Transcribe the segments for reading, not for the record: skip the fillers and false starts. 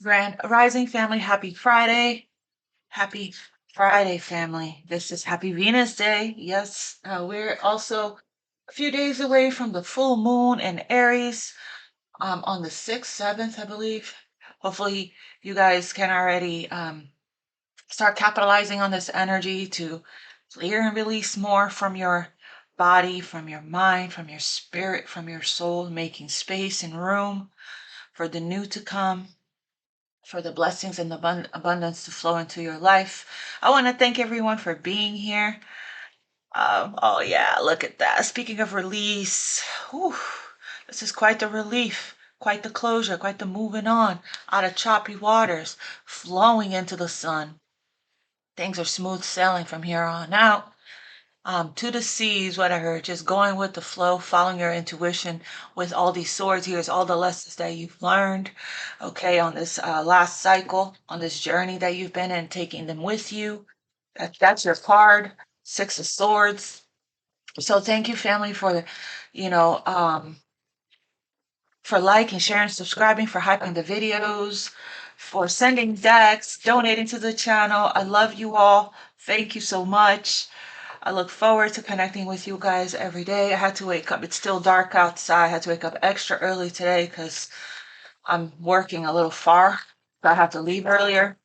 Grand Rising family, happy Friday. Happy Friday, family. This is Happy Venus Day. Yes, we're also a few days away from the full moon in Aries on the 6th, 7th, I believe. Hopefully, you guys can already start capitalizing on this energy to clear and release more from your body, from your mind, from your spirit, from your soul, making space and room for the new to come, for the blessings and the abundance to flow into your life. I want to thank everyone for being here. Oh, yeah, look at that. Speaking of release, whew, this is quite the relief, quite the closure, quite the moving on out of choppy waters, flowing into the sun. Things are smooth sailing from here on out. To the seas, what I heard, just going with the flow, following your intuition with all these swords. Here's all the lessons that you've learned, okay, on this last cycle, on this journey that you've been in, taking them with you. That's your card, Six of Swords. So thank you, family, for the, you know, for liking, sharing, subscribing, for hyping the videos, for sending decks, donating to the channel. I love you all. Thank you so much. I look forward to connecting with you guys every day. I had to wake up. It's still dark outside. I had to wake up extra early today because I'm working a little far. So I have to leave earlier.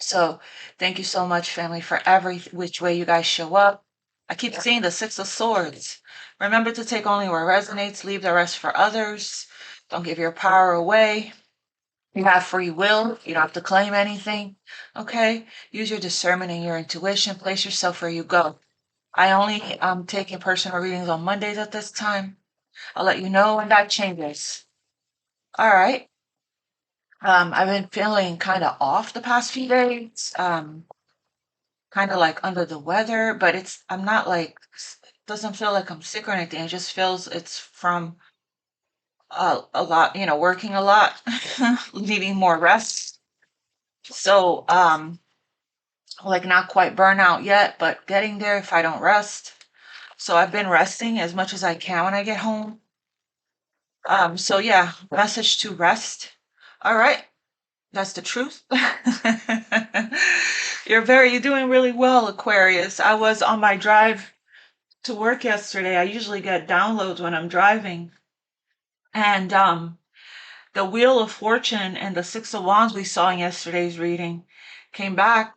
So thank you so much, family, for every which way you guys show up. I keep seeing the Six of Swords. Remember to take only where resonates, leave the rest for others. Don't give your power away. You have free will. You don't have to claim anything. Okay? Use your discernment and your intuition. Place yourself where you go. I only taking personal readings on Mondays at this time. I'll let you know when that changes. All right. I've been feeling kind of off the past few days. Kind of like under the weather, but I'm not like, doesn't feel like I'm sick or anything. It just feels it's from a lot, working a lot, needing more rest. So, like not quite burnout yet, but getting there if I don't rest. So I've been resting as much as I can when I get home. So yeah, message to rest. All right. That's the truth. You're doing really well, Aquarius. I was on my drive to work yesterday. I usually get downloads when I'm driving. And the Wheel of Fortune and the Six of Wands we saw in yesterday's reading came back.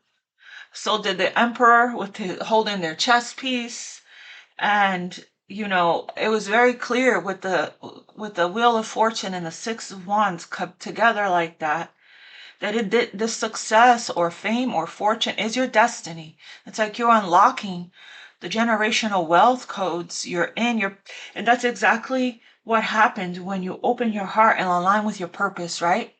So did the Emperor with holding their chess piece. And it was very clear with the Wheel of Fortune and the Six of Wands come together like that the success or fame or fortune is your destiny. It's like you're unlocking the generational wealth codes and that's exactly what happens when you open your heart and align with your purpose, right?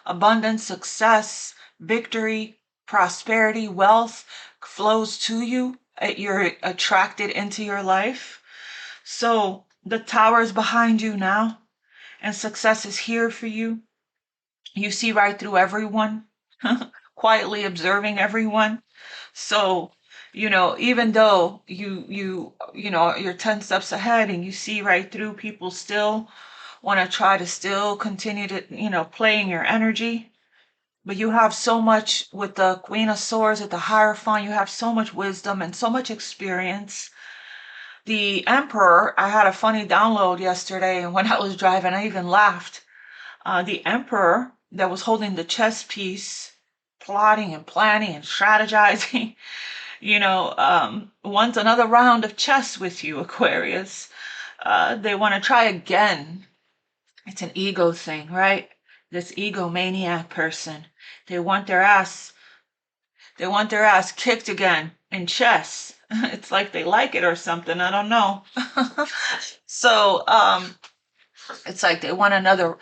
Abundance, success, victory, prosperity, wealth flows to you. You're attracted into your life. So the tower is behind you now, and success is here for you. You see right through everyone, quietly observing everyone. So, even though you're 10 steps ahead and you see right through, people still want to try to still continue to, playing your energy. But you have so much with the Queen of Swords, at the Hierophant, you have so much wisdom and so much experience. The Emperor, I had a funny download yesterday, and when I was driving, I even laughed. The Emperor that was holding the chess piece, plotting and planning and strategizing, wants another round of chess with you, Aquarius. They want to try again. It's an ego thing, right? This egomaniac person. They want their ass kicked again in chess. It's like they like it or something. I don't know. So, it's like they want another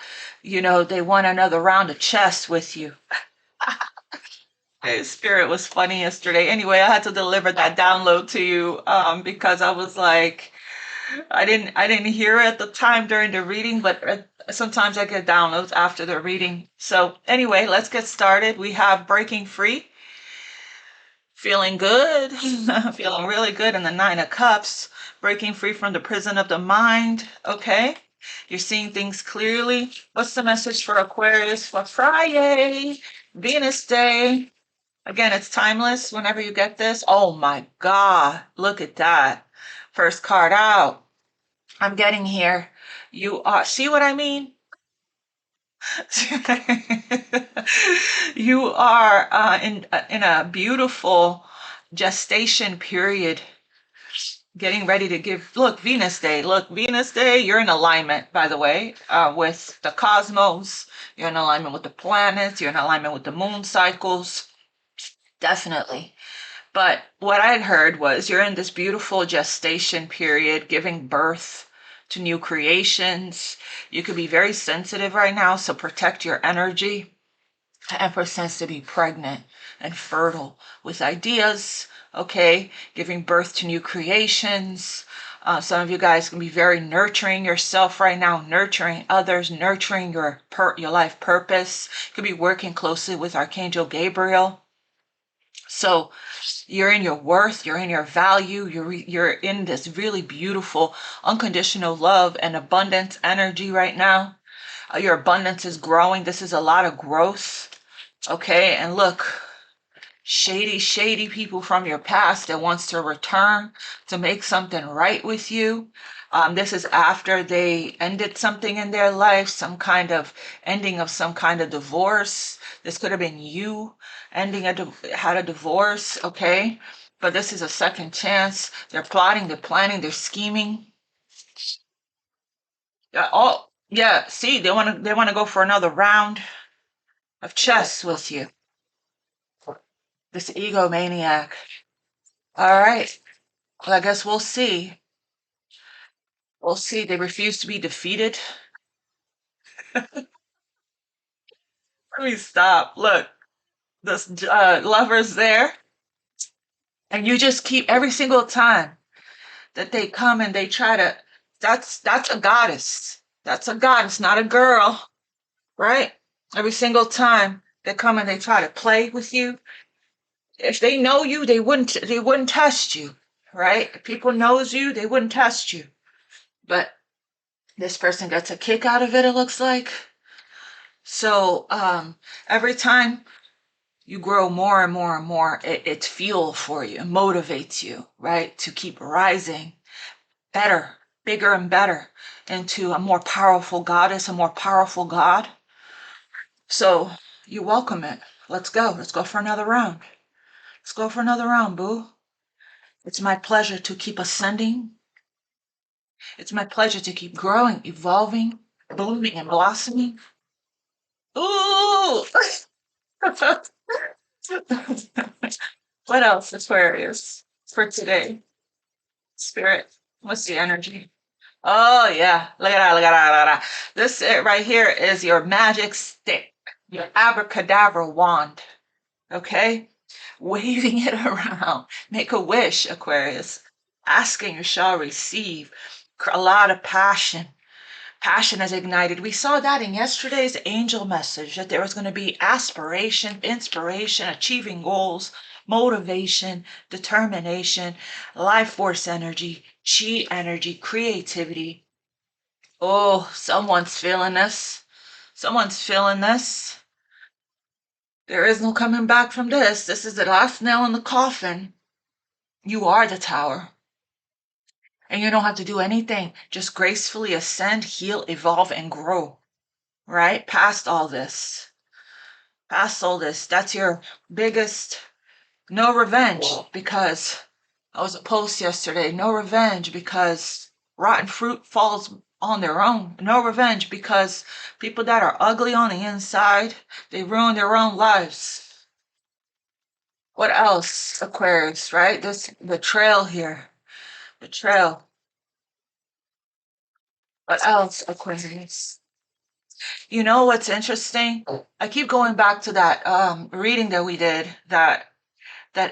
round of chess with you. Spirit was funny yesterday. Anyway, I had to deliver that download to you because I was like, I didn't hear it at the time during the reading, but sometimes I get downloads after the reading. So anyway, let's get started. We have Breaking Free, feeling good, feeling really good in the Nine of Cups, breaking free from the prison of the mind. Okay. You're seeing things clearly. What's the message for Aquarius for Friday? Venus Day. Again, it's timeless whenever you get this. Oh my God, look at that. First card out. I'm getting here. You are, see what I mean? You are in a beautiful gestation period, getting ready to give. Look, Venus Day. Look, Venus Day. You're in alignment, by the way, with the cosmos. You're in alignment with the planets. You're in alignment with the moon cycles. Definitely. But what I had heard was you're in this beautiful gestation period, giving birth to new creations. You could be very sensitive right now, so protect your energy. The Empress tends to be pregnant and fertile with ideas, okay, giving birth to new creations. Some of you guys can be very nurturing yourself right now, nurturing others, nurturing your life purpose. You could be working closely with Archangel Gabriel. So you're in your worth, you're in your value, you're in this really beautiful unconditional love and abundance energy right now. Your abundance is growing. This is a lot of growth. Okay, and look, shady people from your past that wants to return to make something right with you. This is after they ended something in their life, some kind of ending of some kind of divorce. This could have been you had a divorce, okay? But this is a second chance. They're plotting, they're planning, they're scheming. Yeah, oh, yeah, see, they want to go for another round of chess with you. This egomaniac. All right. Well, I guess we'll see. We'll see. They refuse to be defeated. Let me stop. Look, this lover's there, and you just keep every single time that they come and they try to. That's a goddess. That's a goddess, not a girl, right? Every single time they come and they try to play with you. If they know you, they wouldn't test you, right? If people knows you, they wouldn't test you. But this person gets a kick out of it, it looks like. So every time you grow more and more and more, it's fuel for you, it motivates you, right? To keep rising better, bigger and better into a more powerful goddess, a more powerful god. So you welcome it. Let's go. Let's go for another round. Let's go for another round, boo. It's my pleasure to keep ascending. It's my pleasure to keep growing, evolving, blooming, and blossoming. Ooh! What else, Aquarius, for today? Spirit, what's the energy? Oh, yeah. Look at that, look at that, look at that. This right here is your magic stick, your abracadabra wand, okay? Waving it around. Make a wish, Aquarius. Asking you shall receive. A lot of passion. Passion is ignited. We saw that in yesterday's angel message that there was going to be aspiration, inspiration, achieving goals, motivation, determination, life force energy, chi energy, creativity. Oh, someone's feeling this. Someone's feeling this. There is no coming back from this. This is the last nail in the coffin. You are the tower. And you don't have to do anything. Just gracefully ascend, heal, evolve, and grow. Right? Past all this. Past all this. That's your biggest. No revenge, because I was a post yesterday. No revenge because rotten fruit falls on their own. No revenge because people that are ugly on the inside, they ruin their own lives. What else, Aquarius, right? This betrayal here. Betrayal. What else, Aquarius? You know what's interesting? I keep going back to that reading that we did, that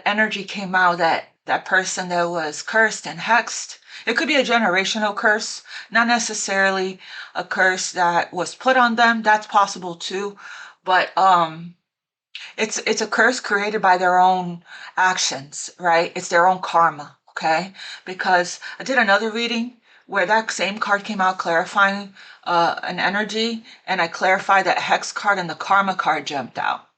energy came out, that person that was cursed and hexed. It could be a generational curse, not necessarily a curse that was put on them. That's possible too. But it's a curse created by their own actions, right? It's their own karma, okay? Because I did another reading where that same card came out clarifying an energy, and I clarified that hex card and the karma card jumped out.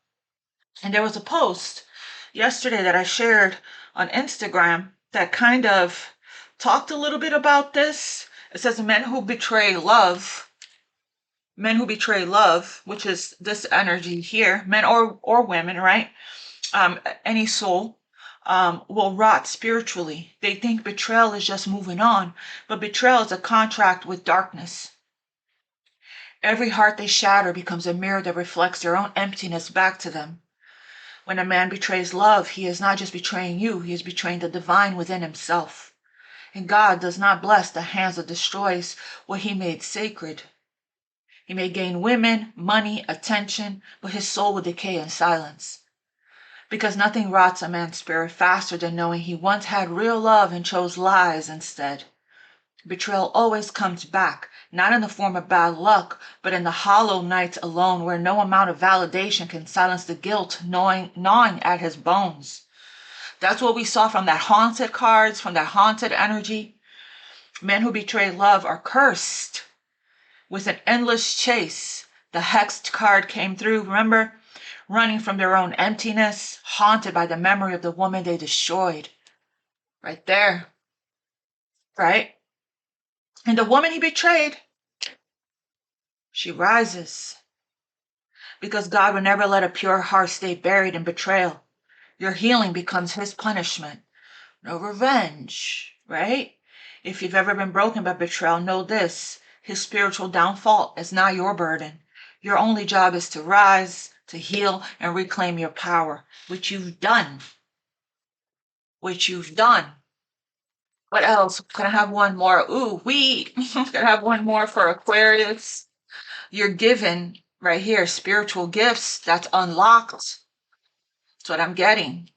And there was a post yesterday that I shared on Instagram that kind of talked a little bit about this. It says men who betray love, which is this energy here, men or women, right? Any soul will rot spiritually. They think betrayal is just moving on, but betrayal is a contract with darkness. Every heart they shatter becomes a mirror that reflects their own emptiness back to them. When a man betrays love, he is not just betraying you, he is betraying the divine within himself. And God does not bless the hands that destroys what he made sacred. He may gain women, money, attention, but his soul will decay in silence. Because nothing rots a man's spirit faster than knowing he once had real love and chose lies instead. Betrayal always comes back, not in the form of bad luck, but in the hollow nights alone where no amount of validation can silence the guilt gnawing at his bones. That's what we saw from that haunted cards, from that haunted energy. Men who betray love are cursed with an endless chase. The hexed card came through, remember? Running from their own emptiness, haunted by the memory of the woman they destroyed. Right there. Right? And the woman he betrayed, she rises. Because God will never let a pure heart stay buried in betrayal. Your healing becomes his punishment. No revenge, right? If you've ever been broken by betrayal, know this. His spiritual downfall is not your burden. Your only job is to rise, to heal, and reclaim your power, which you've done. Which you've done. What else? Can I have one more? Ooh, Can I have one more for Aquarius? You're given, right here, spiritual gifts that's unlocked. That's what I'm getting.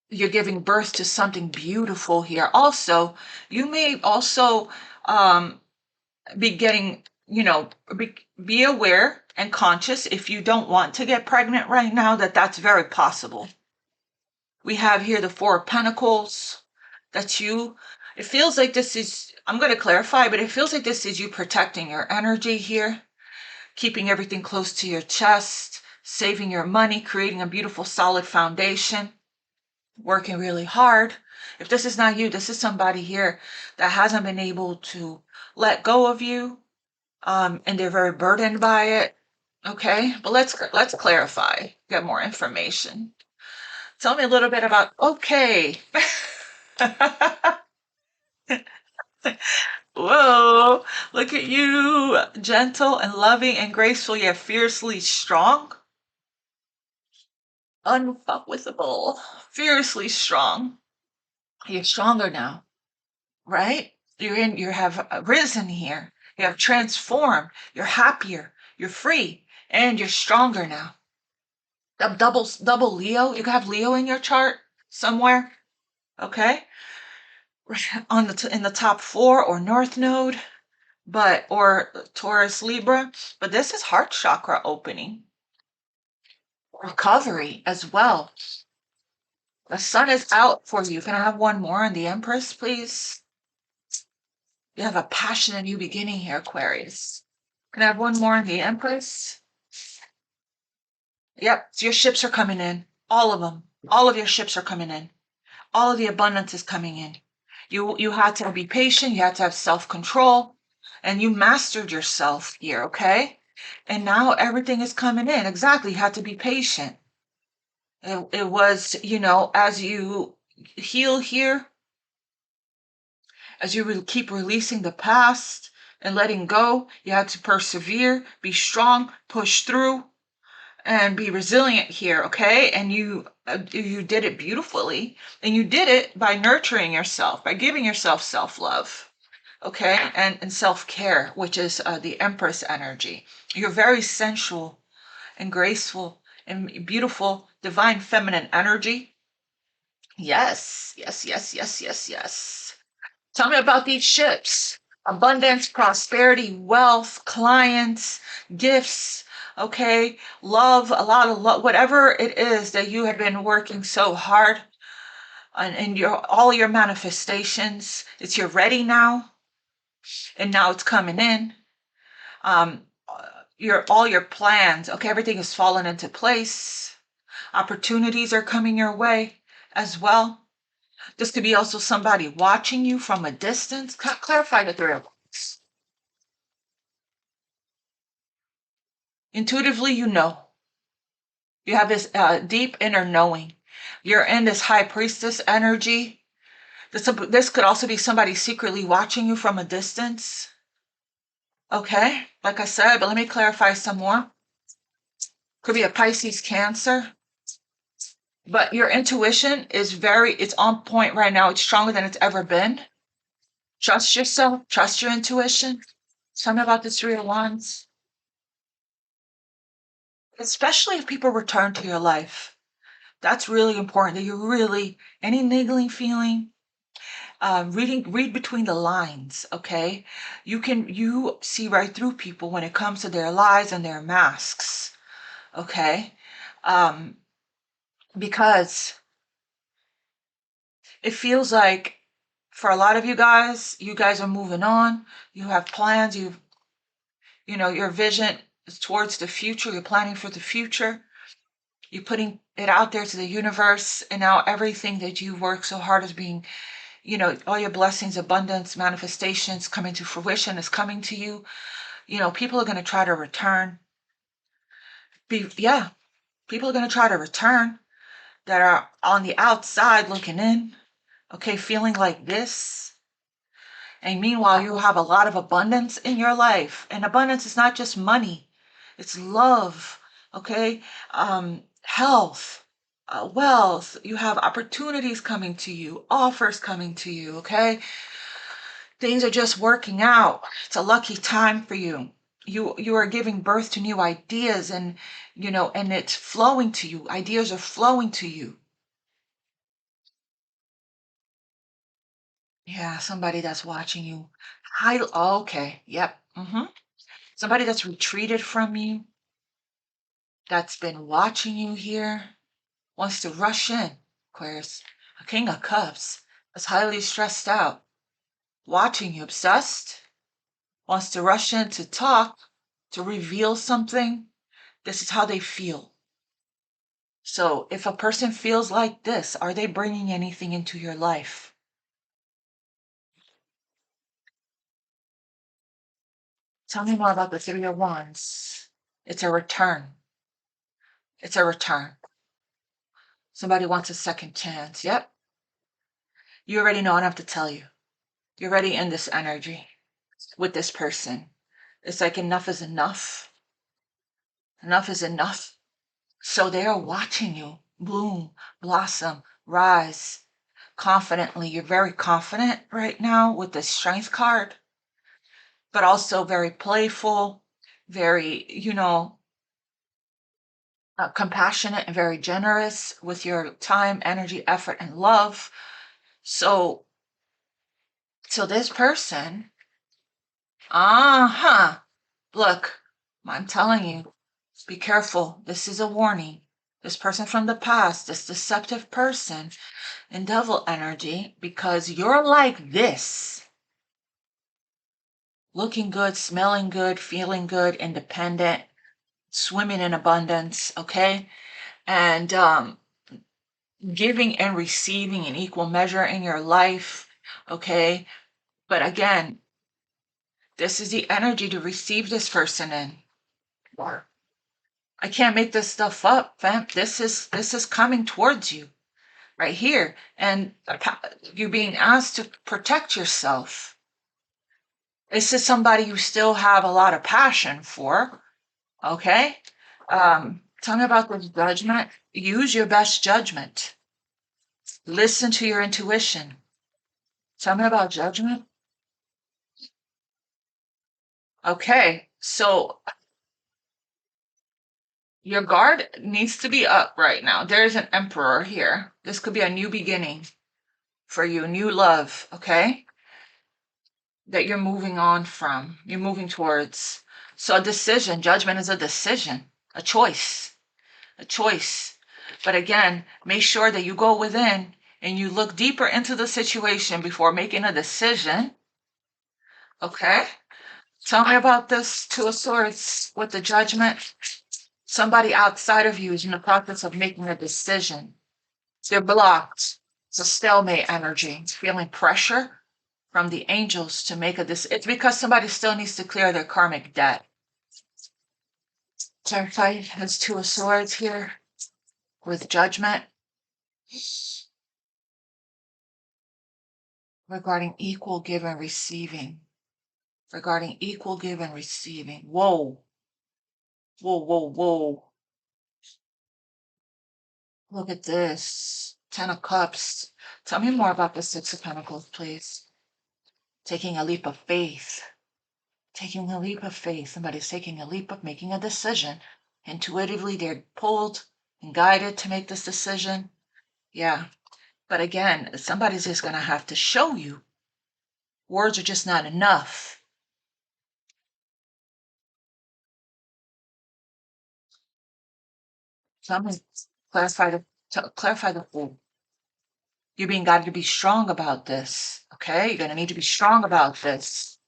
You're giving birth to something beautiful here. Also, you may also be getting, be aware and conscious if you don't want to get pregnant right now, that's very possible. We have here the Four of Pentacles. That's you. It feels like this is, I'm going to clarify, but it feels like this is you protecting your energy here, keeping everything close to your chest, saving your money, creating a beautiful solid foundation, working really hard. If this is not you, this is somebody here that hasn't been able to let go of you, and they're very burdened by it. Okay, but let's clarify, get more information. Tell me a little bit about, okay. Whoa, look at you, gentle and loving and graceful, yet fiercely strong. Unfuckwithable, fiercely strong. You're stronger now, right? You have risen here. You have transformed. You're happier. You're free, and you're stronger now. Double Leo. You have Leo in your chart somewhere, okay? In the top 4 or North Node, or Taurus Libra. But this is heart chakra opening, recovery as well. The sun is out for you. Can I have one more on the Empress, please? You have a passion and new beginning here, Aquarius. Can I have one more on the Empress? Yep, so your ships are coming in. All of them. All of your ships are coming in. All of the abundance is coming in. You had to be patient. You had to have self-control. And you mastered yourself here, okay? And now everything is coming in. Exactly, you had to be patient. It was, as you heal here, as you keep releasing the past and letting go, you had to persevere, be strong, push through, and be resilient here, okay? And you did it beautifully, and you did it by nurturing yourself, by giving yourself self-love, okay? And self-care, which is the Empress energy. You're very sensual and graceful and beautiful, divine feminine energy. Yes, yes, yes, yes, yes, yes. Tell me about these ships. Abundance, prosperity, wealth, clients, gifts, okay? Love, a lot of love, whatever it is that you have been working so hard and all your manifestations. You're ready now, and now it's coming in. All your plans, okay, everything is falling into place. Opportunities are coming your way as well. This could be also somebody watching you from a distance. Clarify the three of Wands. Intuitively, you know. You have this deep inner knowing. You're in this high priestess energy. This could also be somebody secretly watching you from a distance. Okay, like I said, but let me clarify some more. Could be a Pisces, Cancer. But your intuition is it's on point right now. It's stronger than it's ever been. Trust yourself. Trust your intuition. Tell me about the Three of Wands. Especially if people return to your life. That's really important, that you really, any niggling feeling, read between the lines, okay? You see right through people when it comes to their lies and their masks, okay? Because it feels like for a lot of you guys are moving on. You have plans. Your vision is towards the future. You're planning for the future. You're putting it out there to the universe, and now everything that you work so hard is being, all your blessings, abundance, manifestations coming to fruition is coming to you. People are going to try to return. People are going to try to return that are on the outside looking in, okay, feeling like this. And meanwhile, you have a lot of abundance in your life. And abundance is not just money. It's love, okay? Health, wealth. You have opportunities coming to you, offers coming to you, okay? Things are just working out. It's a lucky time for you. You are giving birth to new ideas, and and it's flowing to you. Ideas are flowing to you. Yeah, somebody that's watching you. Okay, yep. Somebody that's retreated from you, that's been watching you here, wants to rush in. Aquarius, a King of Cups, is highly stressed out, watching you, obsessed, wants to rush in to talk, to reveal something. This is how they feel. So if a person feels like this, are they bringing anything into your life? Tell me more about the Three of Wands. It's a return. It's a return. Somebody wants a second chance. Yep. You already know, I don't have to tell you. You're already in this energy with this person. It's like enough is enough. Enough is enough. So they are watching you bloom, blossom, rise confidently. You're very confident right now with the Strength card, but also very playful, very, compassionate and very generous with your time, energy, effort, and love. So this person, look, I'm telling you, be careful. This is a warning. This person from the past, this deceptive person in devil energy, because you're like this. Looking good, smelling good, feeling good, independent, swimming in abundance, okay? And giving and receiving in equal measure in your life, okay? But again, this is the energy to receive this person in. I can't make this stuff up, fam. This is coming towards you right here. And you're being asked to protect yourself. This is somebody you still have a lot of passion for, okay? Tell me about this judgment. Use your best judgment. Listen to your intuition. Tell me about judgment. Okay, so your guard needs to be up right now. There's an emperor here. This could be a new beginning for you, new love, okay? That you're moving on from, you're moving towards. So a decision, judgment is a decision, a choice. But again, make sure that you go within and you look deeper into the situation before making a decision. Okay? Tell me about this Two of Swords with the Judgment. Somebody outside of you is in the process of making a decision. They're blocked. It's a stalemate energy. It's feeling pressure from the angels to make a decision. It's because somebody still needs to clear their karmic debt. Clarify has Two of Swords here with Judgment. Regarding equal give and receiving. Regarding equal give and receiving. Whoa. Whoa, whoa, whoa. Look at this. 10 of Cups. Tell me more about the Six of Pentacles, please. Taking a leap of faith. Taking a leap of faith. Somebody's taking a leap of making a decision. Intuitively, they're pulled and guided to make this decision. Yeah. But again, somebody's just going to have to show you. Words are just not enough. Tell me, clarify the fool. You're being guided to be strong about this. Okay? You're going to need to be strong about this.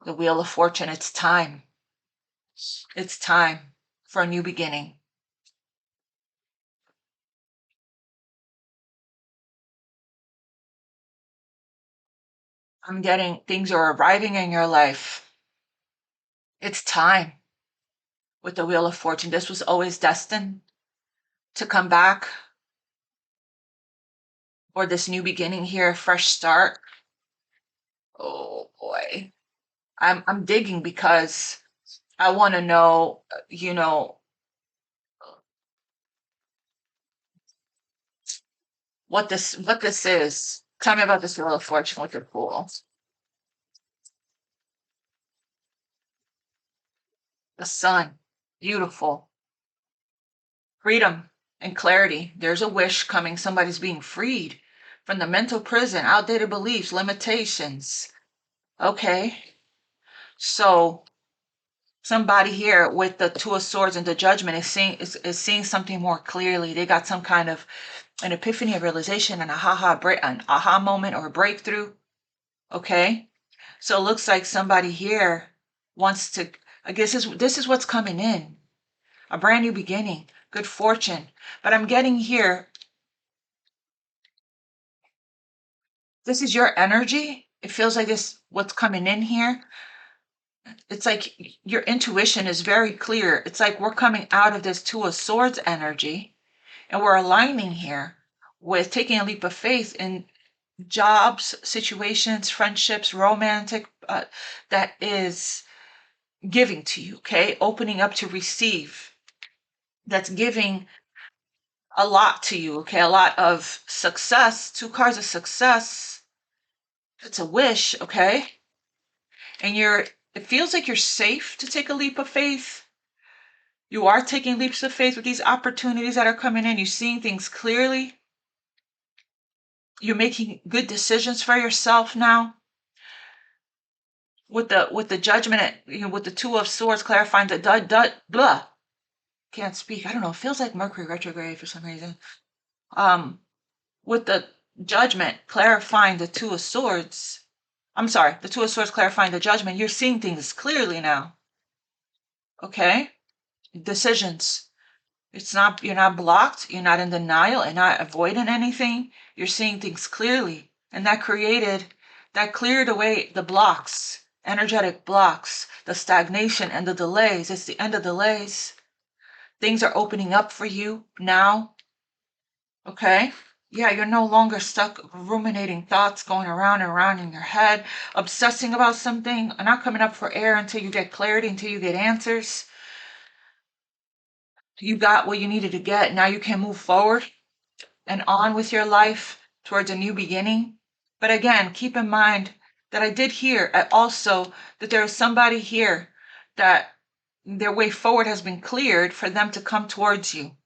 The Wheel of Fortune, it's time. It's time for a new beginning. I'm getting things are arriving in your life. It's time. With the Wheel of Fortune, this was always destined to come back. Or this new beginning here, fresh start. Oh boy. I'm digging because I want to know, what this is. Tell me about this Wheel of Fortune with your Fool. The Sun. Beautiful. Freedom and clarity. There's a wish coming. Somebody's being freed from the mental prison, outdated beliefs, limitations. Okay. So somebody here with the Two of Swords and the Judgment is seeing something more clearly. They got some kind of an epiphany, a realization, an aha moment or a breakthrough. Okay. So it looks like somebody here wants to, I guess this is what's coming in. A brand new beginning, good fortune. But I'm getting here, this is your energy. It feels like this, what's coming in here. It's like your intuition is very clear. It's like we're coming out of this Two of Swords energy and we're aligning here with taking a leap of faith in jobs, situations, friendships, romantic, that is giving to you, okay? Opening up to receive. That's giving a lot to you, okay? A lot of success. Two cards of success. It's a wish, okay? And it feels like you're safe to take a leap of faith. You are taking leaps of faith with these opportunities that are coming in. You're seeing things clearly. You're making good decisions for yourself now. With the Judgment, with the Two of Swords clarifying the blah. Can't speak. I don't know. It feels like Mercury retrograde for some reason. With the Judgment clarifying the Two of Swords. I'm sorry, the Two of Swords clarifying the Judgment. You're seeing things clearly now. Okay? Decisions. You're not blocked. You're not in denial and not avoiding anything. You're seeing things clearly. And that cleared away the blocks, energetic blocks, the stagnation and the delays. It's the end of delays. Things are opening up for you now. Okay? Yeah, you're no longer stuck ruminating thoughts going around and around in your head, obsessing about something, not coming up for air until you get clarity, until you get answers. You got what you needed to get. Now you can move forward and on with your life towards a new beginning. But again, keep in mind that I did hear also that there is somebody here that their way forward has been cleared for them to come towards you.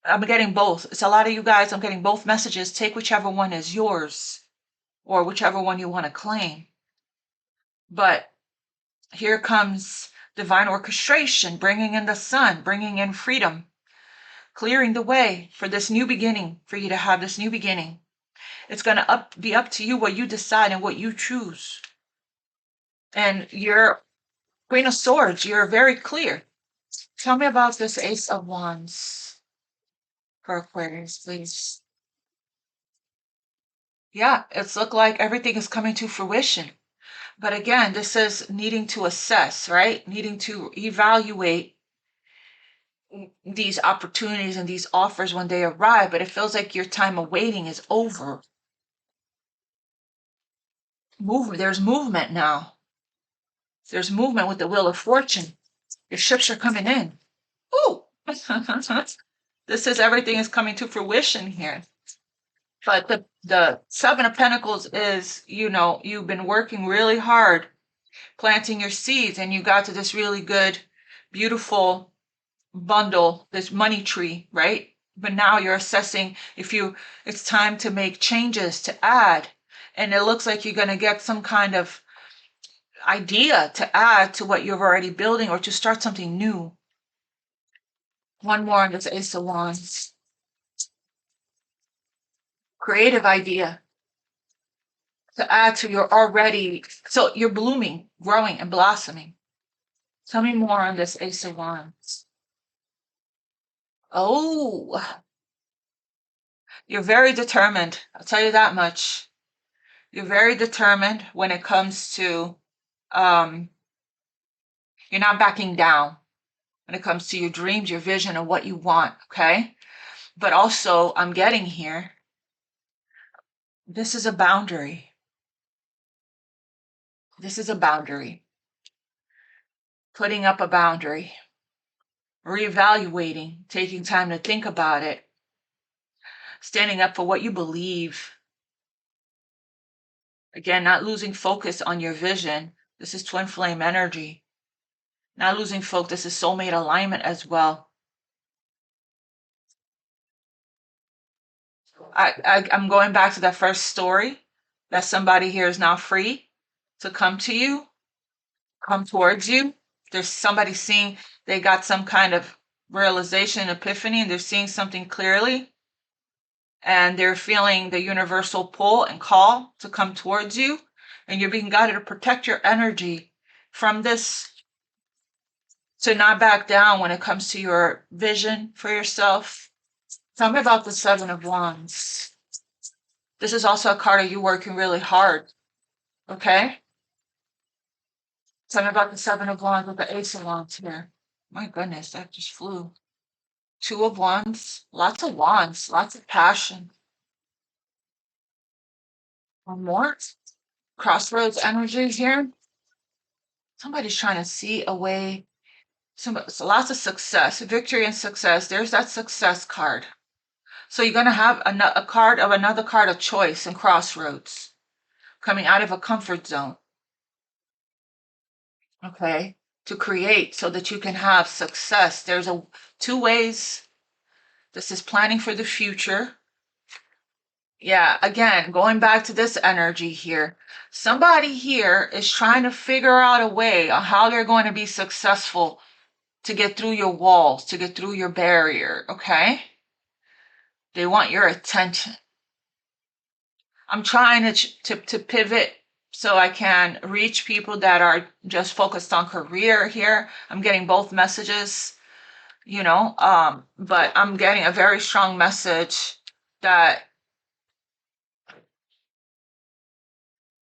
I'm getting both. It's a lot of you guys. I'm getting both messages. Take whichever one is yours or whichever one you want to claim. But here comes divine orchestration, bringing in the sun, bringing in freedom. clearing the way for this new beginning, for you to have this new beginning. It's going to be up to you what you decide and what you choose. And you're Queen of Swords, you're very clear. Tell me about this Ace of Wands for Aquarius, please. Yeah, it's looked like everything is coming to fruition. But again, this is needing to assess, right? Needing to evaluate these opportunities and these offers when they arrive. But it feels like your time of waiting is over. There's movement now. There's movement with the Wheel of Fortune. Your ships are coming in. Ooh! This is everything is coming to fruition here. But the Seven of Pentacles is, you've been working really hard, planting your seeds, and you got to this really good, beautiful bundle, this money tree, right? But now you're assessing if it's time to make changes, to add. And it looks like you're going to get some kind of idea to add to what you're already building or to start something new. One more on this Ace of Wands. Creative idea to add to your already, so you're blooming, growing, and blossoming. Tell me more on this Ace of Wands. Oh, you're very determined. I'll tell you that much. You're very determined when it comes to, you're not backing down when it comes to your dreams, your vision, and what you want, okay? But also, I'm getting here, this is a boundary. This is a boundary. Putting up a boundary. Reevaluating, taking time to think about it. Standing up for what you believe. Again, not losing focus on your vision. This is twin flame energy. Not losing focus. This is soulmate alignment as well. I'm going back to that first story, that somebody here is now free to come to you, come towards you. There's somebody seeing, they got some kind of realization, epiphany, and they're seeing something clearly. And they're feeling the universal pull and call to come towards you. And you're being guided to protect your energy from this, to not back down when it comes to your vision for yourself. Tell me about the Seven of Wands. This is also a card of you working really hard, okay? Tell me about the Seven of Wands with the Ace of Wands here. My goodness, that just flew. Two of Wands, lots of passion. One more. Crossroads energy here. Somebody's trying to see a way. So lots of success, victory and success. There's that success card. So you're going to have another card of choice and crossroads, coming out of a comfort zone. Okay, to create so that you can have success. There's two ways. This is planning for the future. Yeah, again, going back to this energy here. Somebody here is trying to figure out a way on how they're going to be successful to get through your walls, to get through your barrier, okay? They want your attention. I'm trying to pivot so I can reach people that are just focused on career here. I'm getting both messages, but I'm getting a very strong message that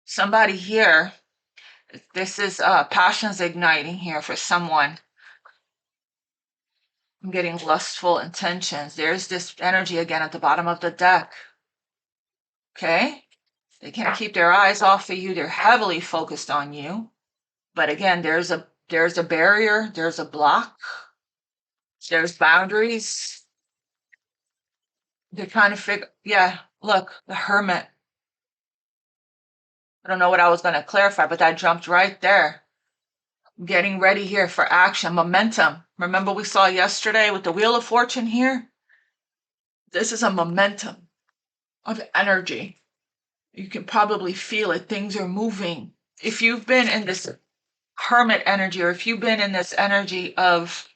somebody here, this is passions igniting here for someone. I'm getting lustful intentions. There's this energy again at the bottom of the deck. Okay? They can't keep their eyes off of you. They're heavily focused on you. But again, there's a barrier, there's a block, there's boundaries. They're trying to figure, yeah, look, the Hermit. I don't know what I was going to clarify, but that jumped right there. Getting ready here for action, momentum. Remember we saw yesterday with the Wheel of Fortune here? This is a momentum of energy. You can probably feel it. Things are moving. If you've been in this Hermit energy, or if you've been in this energy of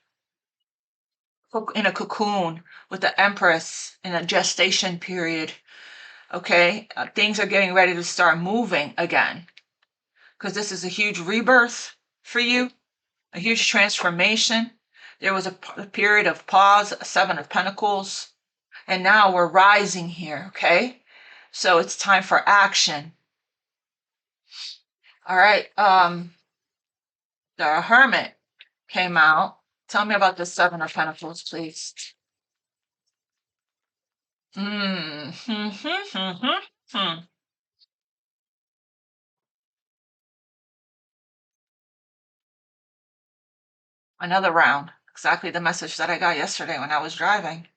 in a cocoon with the Empress in a gestation period. Okay, things are getting ready to start moving again because this is a huge rebirth for you, a huge transformation. There was a period of pause, Seven of Pentacles, and now we're rising here, okay? So it's time for action. All right, the Hermit came out. Tell me about the Seven of Pentacles, please. Another round. Exactly the message that I got yesterday when I was driving.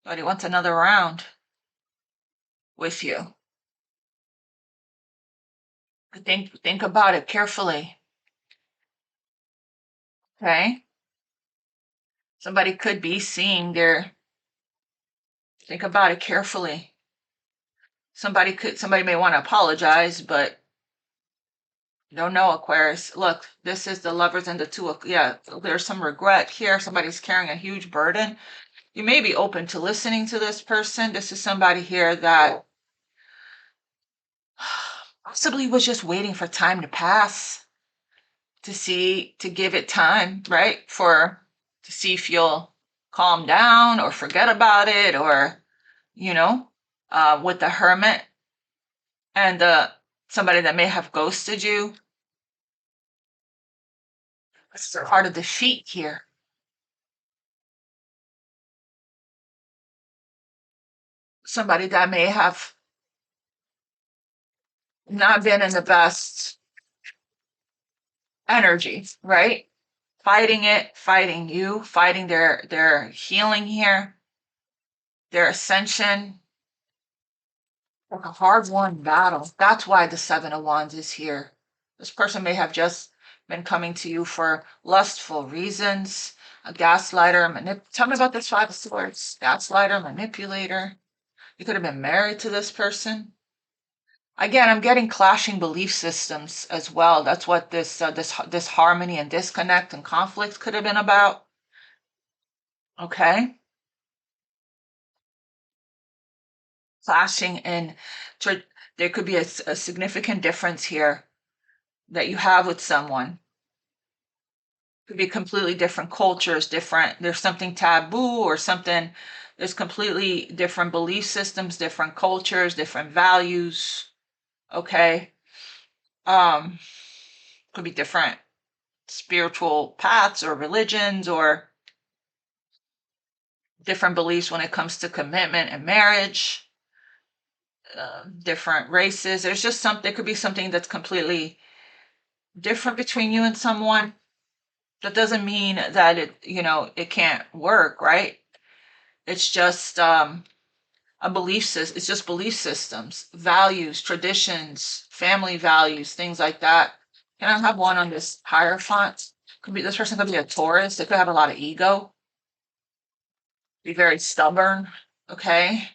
But he wants another round with you. Think about it carefully. Okay? Somebody could be seeing their, think about it carefully. Somebody may want to apologize, but don't know, Aquarius. Look, this is the Lovers and the Two. Yeah, there's some regret here. Somebody's carrying a huge burden. You may be open to listening to this person. This is somebody here that possibly was just waiting for time to pass to give it time, right? To see if you'll calm down or forget about it, or, with the Hermit and somebody that may have ghosted you. It's the heart of the sheet here. Somebody that may have not been in the best energy, right? Fighting it, fighting you, fighting their healing here, their ascension. Like a hard-won battle. That's why the Seven of Wands is here. This person may have just been coming to you for lustful reasons, a gaslighter. Tell me about this Five of Swords. Gaslighter, manipulator. You could have been married to this person. Again, I'm getting clashing belief systems as well. That's what this harmony and disconnect and conflict could have been about. Okay, clashing and there could be a significant difference here that you have with someone. Could be completely different cultures, there's something taboo or something. There's completely different belief systems, different cultures, different values. Okay, could be different spiritual paths or religions, or different beliefs when it comes to commitment and marriage. Different races. There could be something that's completely different between you and someone. That doesn't mean that it can't work, right? It's just a belief system. It's just belief systems, values, traditions, family values, things like that. Can I have one on this Hierophant? This person could be a Taurus. They could have a lot of ego, be very stubborn. Okay.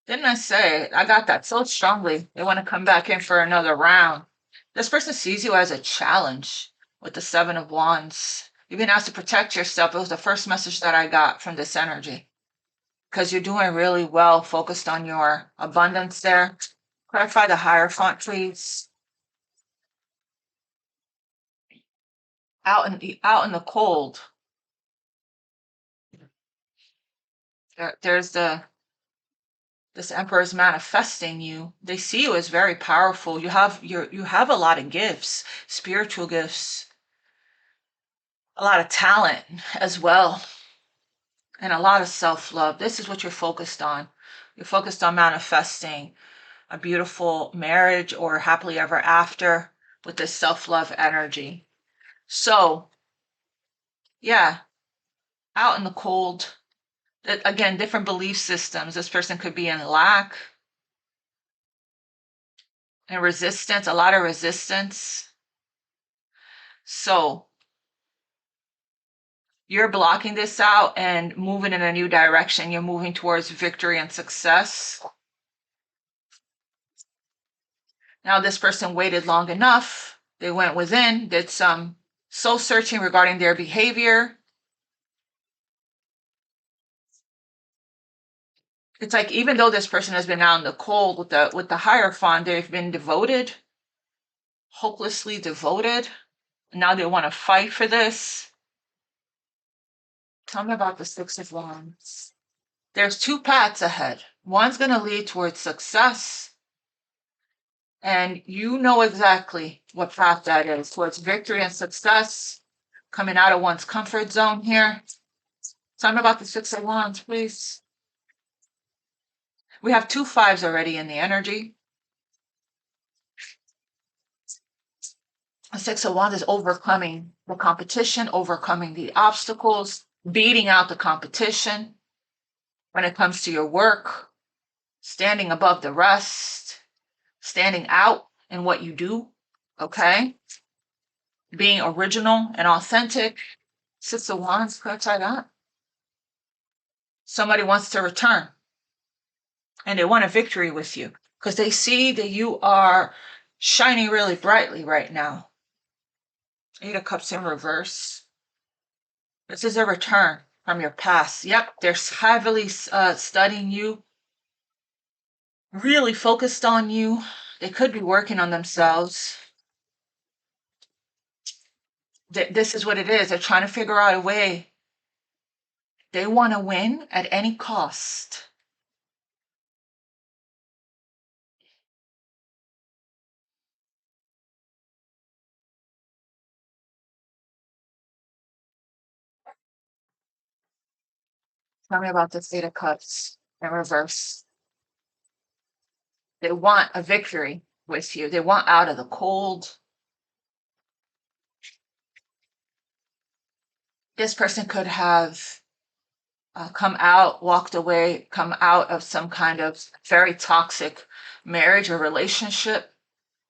Didn't I say I got that so strongly? They want to come back in for another round. This person sees you as a challenge with the Seven of Wands. You've been asked to protect yourself. It was the first message that I got from this energy, because you're doing really well, focused on your abundance there. Clarify the Hierophant, please. Out in the cold. There's this Emperor is manifesting you. They see you as very powerful. You have a lot of gifts, spiritual gifts, a lot of talent as well, and a lot of self-love. This is what you're focused on. You're focused on manifesting a beautiful marriage or happily ever after with this self-love energy. So, yeah, out in the cold. Again, different belief systems. This person could be in lack and resistance, a lot of resistance. So you're blocking this out and moving in a new direction. You're moving towards victory and success. Now this person waited long enough They went within, did some soul searching regarding their behavior. It's like even though this person has been out in the cold with the Hierophant, they've been devoted, hopelessly devoted. Now they want to fight for this. Tell me about the Six of Wands. There's two paths ahead. One's going to lead towards success, and you know exactly what path that is, towards victory and success, coming out of one's comfort zone here. Tell me about the Six of Wands, please. We have two fives already in the energy. The Six of Wands is overcoming the competition, overcoming the obstacles, beating out the competition when it comes to your work, standing above the rest, standing out in what you do, okay? Being original and authentic. Six of Wands, could I try that? Somebody wants to return and they want a victory with you because they see that you are shining really brightly right now. Eight of Cups in reverse. This is a return from your past. Yep, they're heavily studying you, really focused on you. They could be working on themselves. This is what it is. They're trying to figure out a way. They want to win at any cost. Tell me about this Eight of Cups in reverse. They want a victory with you. They want out of the cold. This person could have walked away, come out of some kind of very toxic marriage or relationship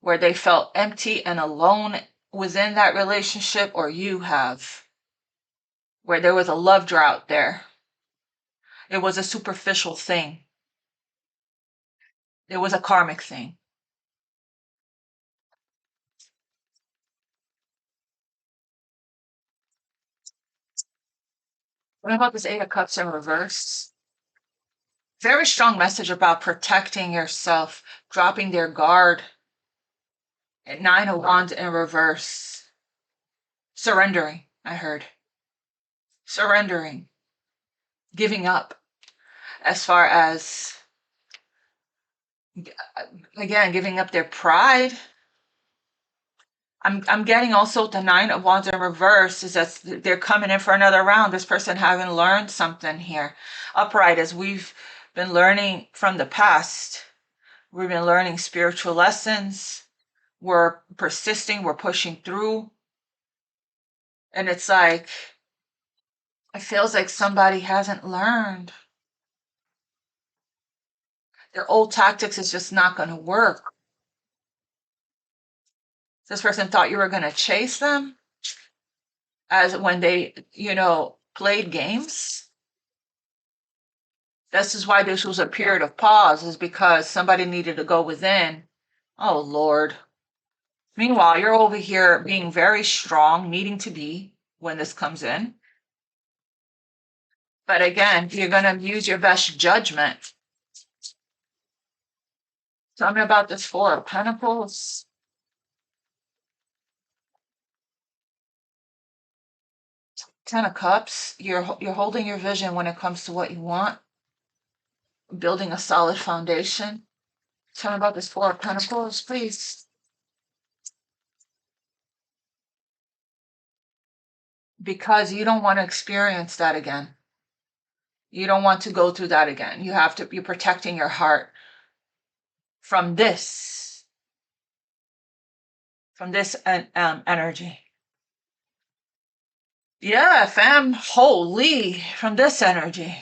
where they felt empty and alone within that relationship, or you have, where there was a love drought there. It was a superficial thing. It was a karmic thing. What about this Eight of Cups in reverse? Very strong message about protecting yourself, dropping their guard. And Nine of Wands in reverse. Surrendering, I heard. Surrendering. Giving up. As far as, again, giving up their pride. I'm getting also the Nine of Wands in reverse is that they're coming in for another round. This person having learned something here. Upright, as we've been learning from the past. We've been learning spiritual lessons. We're persisting. We're pushing through. And it's like, it feels like somebody hasn't learned. Their old tactics is just not going to work. This person thought you were going to chase them as when they, played games. This is why this was a period of pause, is because somebody needed to go within. Oh, Lord. Meanwhile, you're over here being very strong, needing to be when this comes in. But again, you're going to use your best judgment. Tell me about this Four of Pentacles. Ten of Cups. You're holding your vision when it comes to what you want. Building a solid foundation. Tell me about this Four of Pentacles, please. Because you don't want to experience that again. You don't want to go through that again. You're protecting your heart from this energy. Yeah, fam, holy, from this energy.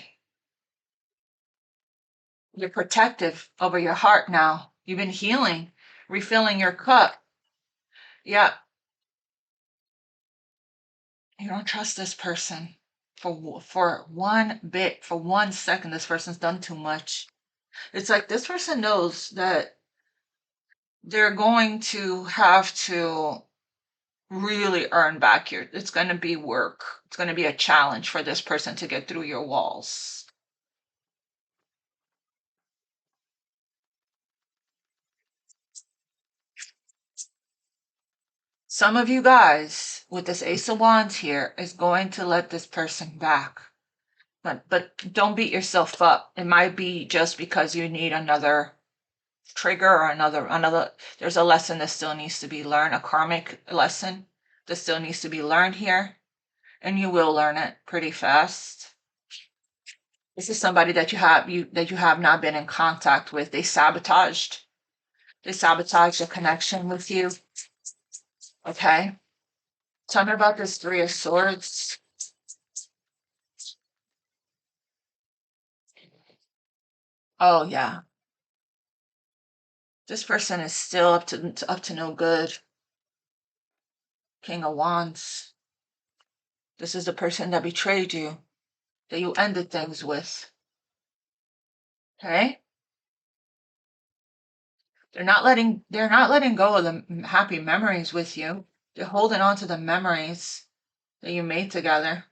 You're protective over your heart now. You've been healing, refilling your cup. Yeah. You don't trust this person for one bit, for 1 second. This person's done too much. It's like this person knows that they're going to have to really earn back your, it's going to be work. It's going to be a challenge for this person to get through your walls. Some of you guys with this Ace of Wands here is going to let this person back. But don't beat yourself up. It might be just because you need another trigger or another there's a lesson that still needs to be learned, a karmic lesson that still needs to be learned here, and you will learn it pretty fast. This is somebody that you have not been in contact with. They sabotaged the connection with you. Okay, tell me about this Three of Swords. Oh yeah, this person is still up to no good. King of Wands. This is the person that betrayed you, that you ended things with. Okay? They're not letting go of the happy memories with you. They're holding on to the memories that you made together.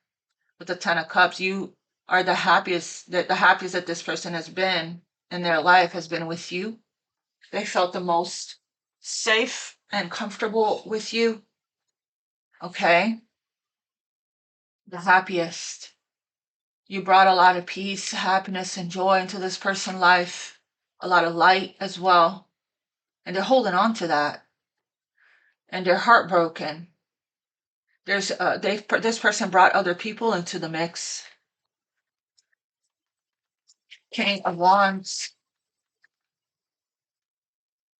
With the Ten of Cups, you are the happiest that this person has been in their life has been with you. They felt the most safe and comfortable with you. Okay? The happiest. You brought a lot of peace, happiness, and joy into this person's life. A lot of light as well. And they're holding on to that. And they're heartbroken. This person brought other people into the mix. King of Wands.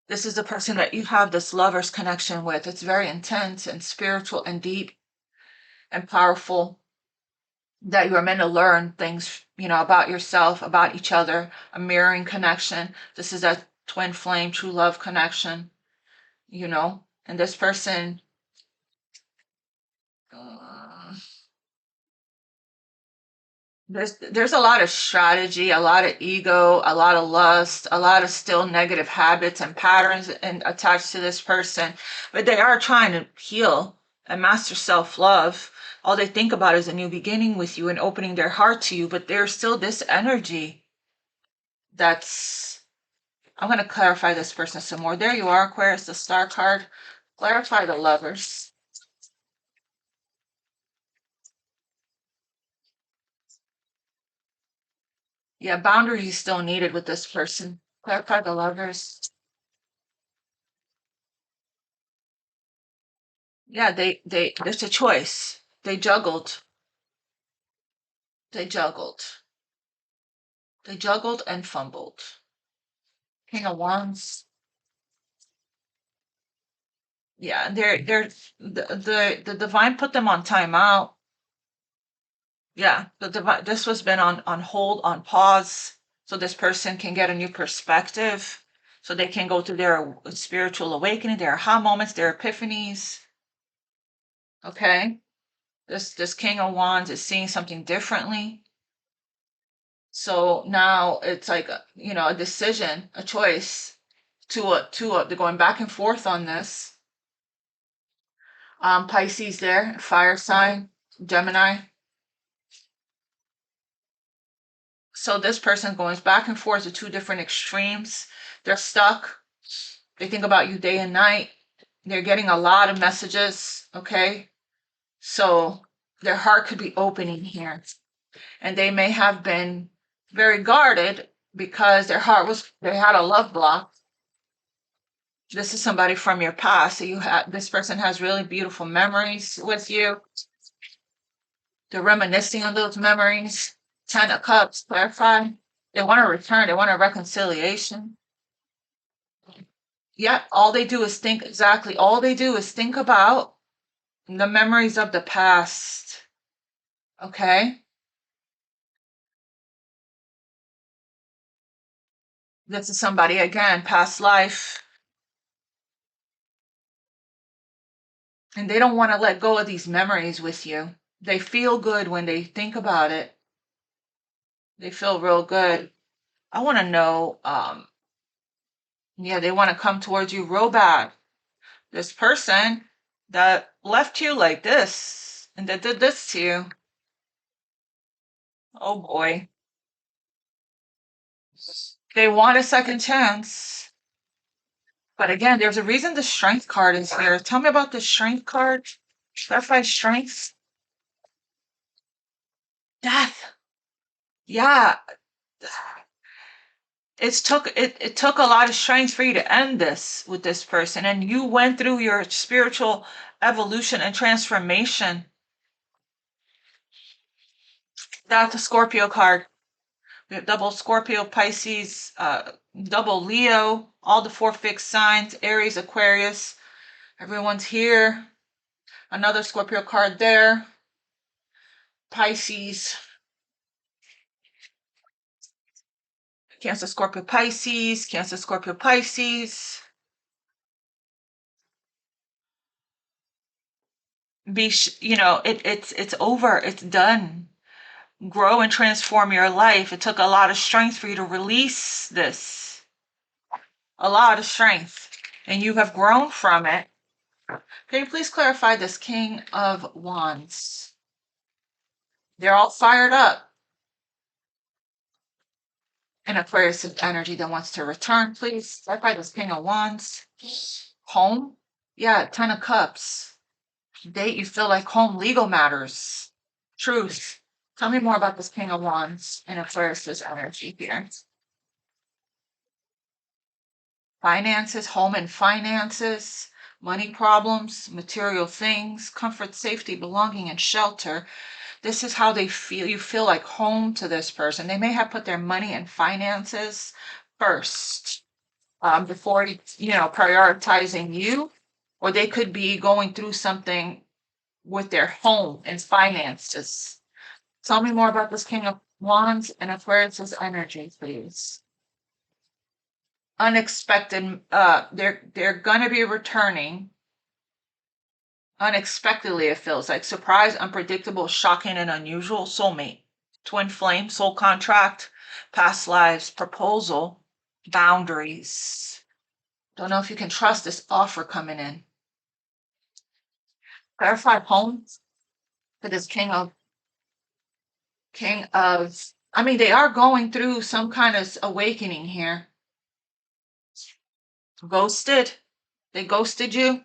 This is the person that you have this lover's connection with. It's very intense and spiritual and deep and powerful, that you are meant to learn things, about yourself, about each other, a mirroring connection. This is a twin flame, true love connection, and this person, there's a lot of strategy, a lot of ego, a lot of lust, a lot of still negative habits and patterns and attached to this person, but they are trying to heal and master self-love. All they think about is a new beginning with you and opening their heart to you, but there's still this energy that's, I'm going to clarify this person some more. There you are, Aquarius, the Star card. Clarify the Lovers. Yeah, boundaries still needed with this person. Clarify the Lovers. Yeah, there's a choice. They juggled. They juggled. They juggled and fumbled. King of Wands. Yeah, the divine put them on timeout. Yeah, this was been on hold, on pause, so this person can get a new perspective, so they can go through their spiritual awakening, their aha moments, their epiphanies. Okay, this King of Wands is seeing something differently. So now it's like a decision, a choice. They're going back and forth on this. Pisces there, fire sign, Gemini. So this person going back and forth to two different extremes. They're stuck. They think about you day and night. They're getting a lot of messages, okay? So their heart could be opening here. And they may have been very guarded because they had a love block. This is somebody from your past. So this person has really beautiful memories with you. They're reminiscing on those memories. Ten of Cups, clarify. They want to return. They want a reconciliation. Yeah, all they do is think about the memories of the past. Okay? This is somebody, again, past life. And they don't want to let go of these memories with you. They feel good when they think about it. They feel real good. I want to know, yeah, they want to come towards you real bad. This person that left you like this and that did this to you. Oh boy. They want a second chance. But again, there's a reason the strength card is here. Tell me about the strength card. Clarify strengths. Death. Yeah. It took a lot of strength for you to end this with this person. And you went through your spiritual evolution and transformation. That's a Scorpio card. We have double Scorpio, Pisces, double Leo, all the 4 fixed signs, Aries, Aquarius. Everyone's here. Another Scorpio card there. Pisces. Cancer, Scorpio, Pisces. Cancer, Scorpio, Pisces. It's over. It's done. Grow and transform your life. It took a lot of strength for you to release this. A lot of strength. And you have grown from it. Can you please clarify this King of Wands? They're all fired up. And Aquarius energy that wants to return, please. Clarify this King of Wands. Home? Yeah, 10 of Cups. Date, you feel like home, legal matters. Truth. Tell me more about this King of Wands and Aquarius energy here. Finances, home and finances, money problems, material things, comfort, safety, belonging, and shelter. This is how they feel. You feel like home to this person. They may have put their money and finances first before, prioritizing you, or they could be going through something with their home and finances. Tell me more about this King of Wands and Aquarius energy, please. Unexpected, they're gonna be returning unexpectedly. It feels like surprise, unpredictable, shocking, and unusual. Soulmate, twin flame, soul contract, past lives, proposal, boundaries. Don't know if you can trust this offer coming in. Clarify home for this they are going through some kind of awakening here. Ghosted. They ghosted you.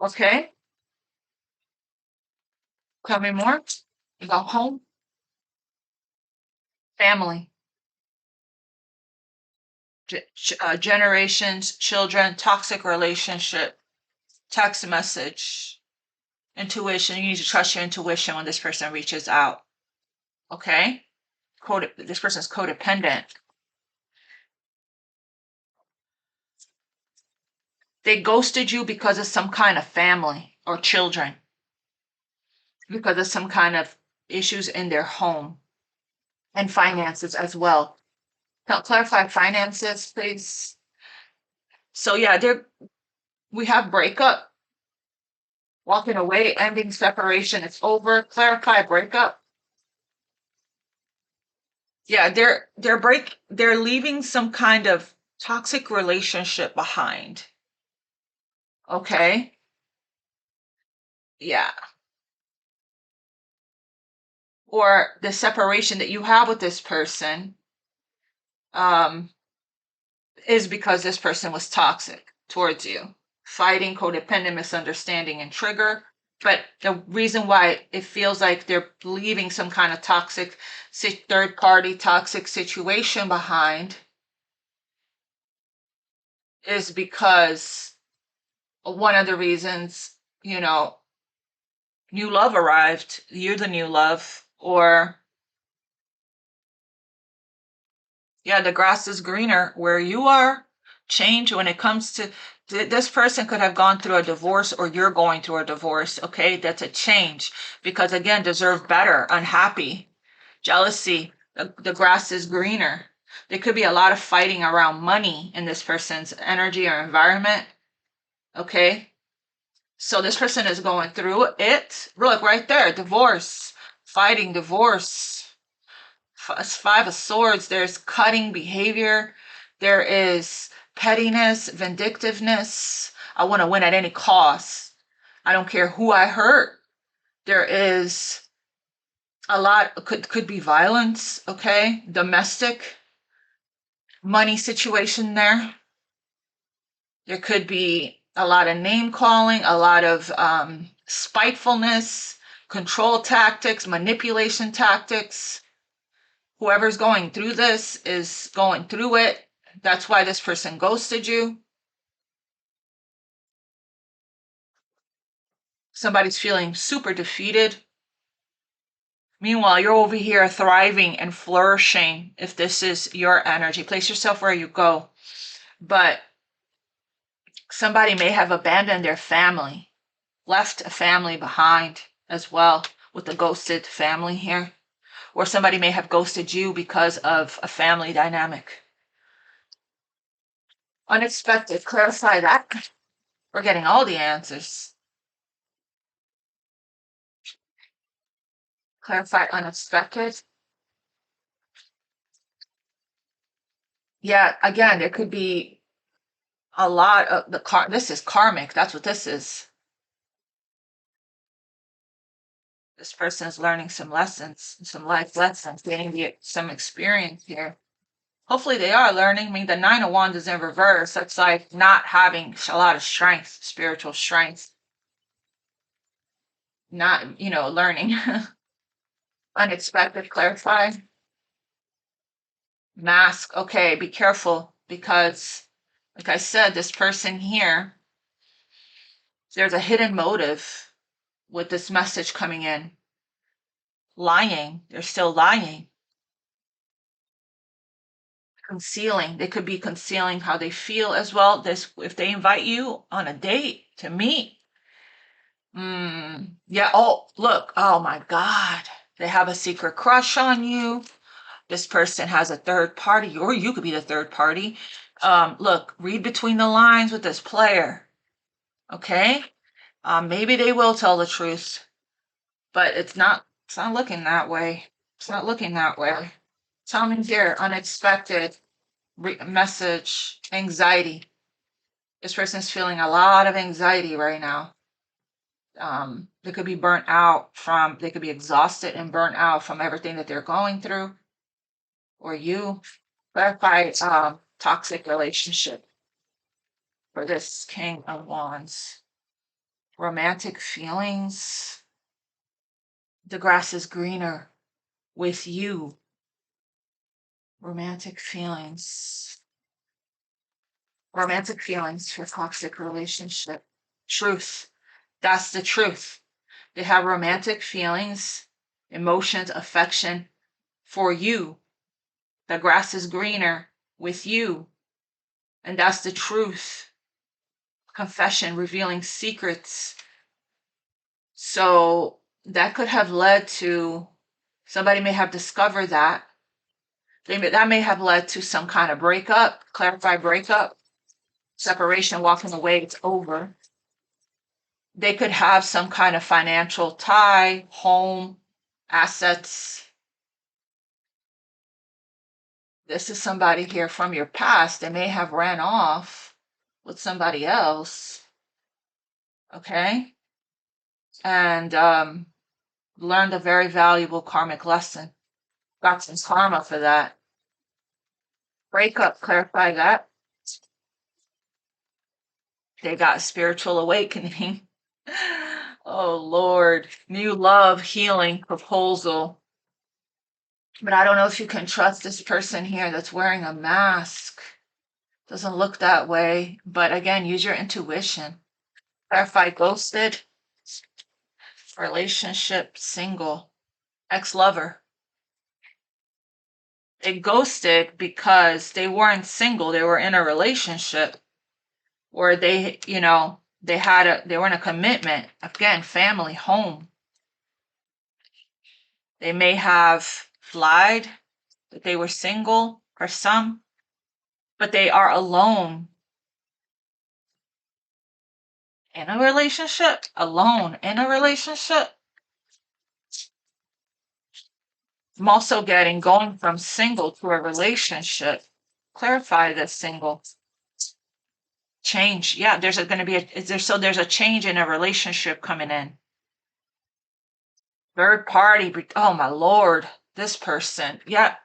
Okay. Tell me more about home. Family. Generations, children, toxic relationship, text message, intuition. You need to trust your intuition when this person reaches out. Okay? This person's codependent. They ghosted you because of some kind of family or children, because of some kind of issues in their home and finances as well. Now, clarify finances, please. So yeah, we have breakup, walking away, ending, separation. It's over. Clarify breakup. Yeah, they're leaving some kind of toxic relationship behind. Okay. Yeah. Or the separation that you have with this person is because this person was toxic towards you. Fighting, codependent, misunderstanding, and trigger. But the reason why it feels like they're leaving some kind of toxic, third-party toxic situation behind is because one of the reasons, new love arrived, you're the new love, or yeah, the grass is greener where you are. Change when it comes to this person could have gone through a divorce, or you're going through a divorce. Okay, that's a change because again, deserve better, unhappy, jealousy. The grass is greener. There could be a lot of fighting around money in this person's energy or environment. Okay, so this person is going through it. Look right there, divorce, fighting, divorce. 5 of Swords, there's cutting behavior. There is pettiness, vindictiveness. I want to win at any cost. I don't care who I hurt. There is a lot, could be violence, okay? Domestic, money situation there. There could be a lot of name calling, a lot of spitefulness, control tactics, manipulation tactics. Whoever's going through this is going through it. That's why this person ghosted you. Somebody's feeling super defeated. Meanwhile, you're over here thriving and flourishing if this is your energy. Place yourself where you go. But somebody may have abandoned their family, left a family behind as well with the ghosted family here. Or somebody may have ghosted you because of a family dynamic. Unexpected, clarify that. We're getting all the answers. Clarify unexpected. Yeah, again, there could be a lot of this is karmic. That's what this is. This person is learning some lessons, some life lessons, gaining some experience here. Hopefully they are learning. I mean, the Nine of Wands is in reverse. That's like not having a lot of strength, spiritual strength. Not, learning. Unexpected, clarify. Mask. Okay, be careful because, like I said, this person here, there's a hidden motive with this message coming in. Lying. They're still lying. Concealing. They could be concealing how they feel as well. If they invite you on a date to meet. Yeah. Oh, look. Oh my God. They have a secret crush on you. This person has a third party, or you could be the third party. Look, read between the lines with this player. Okay? Maybe they will tell the truth, but it's not looking that way. It's not looking that way. Tell me here, unexpected message, anxiety. This person's feeling a lot of anxiety right now. They could be they could be exhausted and burnt out from everything that they're going through. Or you. Clarify toxic relationship for this King of Wands. Romantic feelings. The grass is greener with you. Romantic feelings. Romantic feelings for toxic relationship. Truth. That's the truth. They have romantic feelings, emotions, affection for you. The grass is greener with you. And that's the truth. Confession, revealing secrets. So that could have led to, somebody may have discovered that. That may have led to some kind of breakup, clarify breakup, separation, walking away, it's over. They could have some kind of financial tie, home, assets. This is somebody here from your past. They may have ran off with somebody else. Okay? And learned a very valuable karmic lesson. Got some karma for that. Breakup, clarify that. They got spiritual awakening. Oh, Lord. New love, healing, proposal. But I don't know if you can trust this person here that's wearing a mask. Doesn't look that way. But again, use your intuition. Clarify ghosted. Relationship, single. Ex-lover. They ghosted because they weren't single. They were in a relationship. Or they, they were in a commitment. Again, family, home. They may have lied that they were single for some, but they are alone in a relationship. Alone in a relationship. I'm also getting going from single to a relationship. Clarify this single. Change. Yeah, there's going to be there's a change in a relationship coming in. Third party. Oh my Lord, this person. Yeah.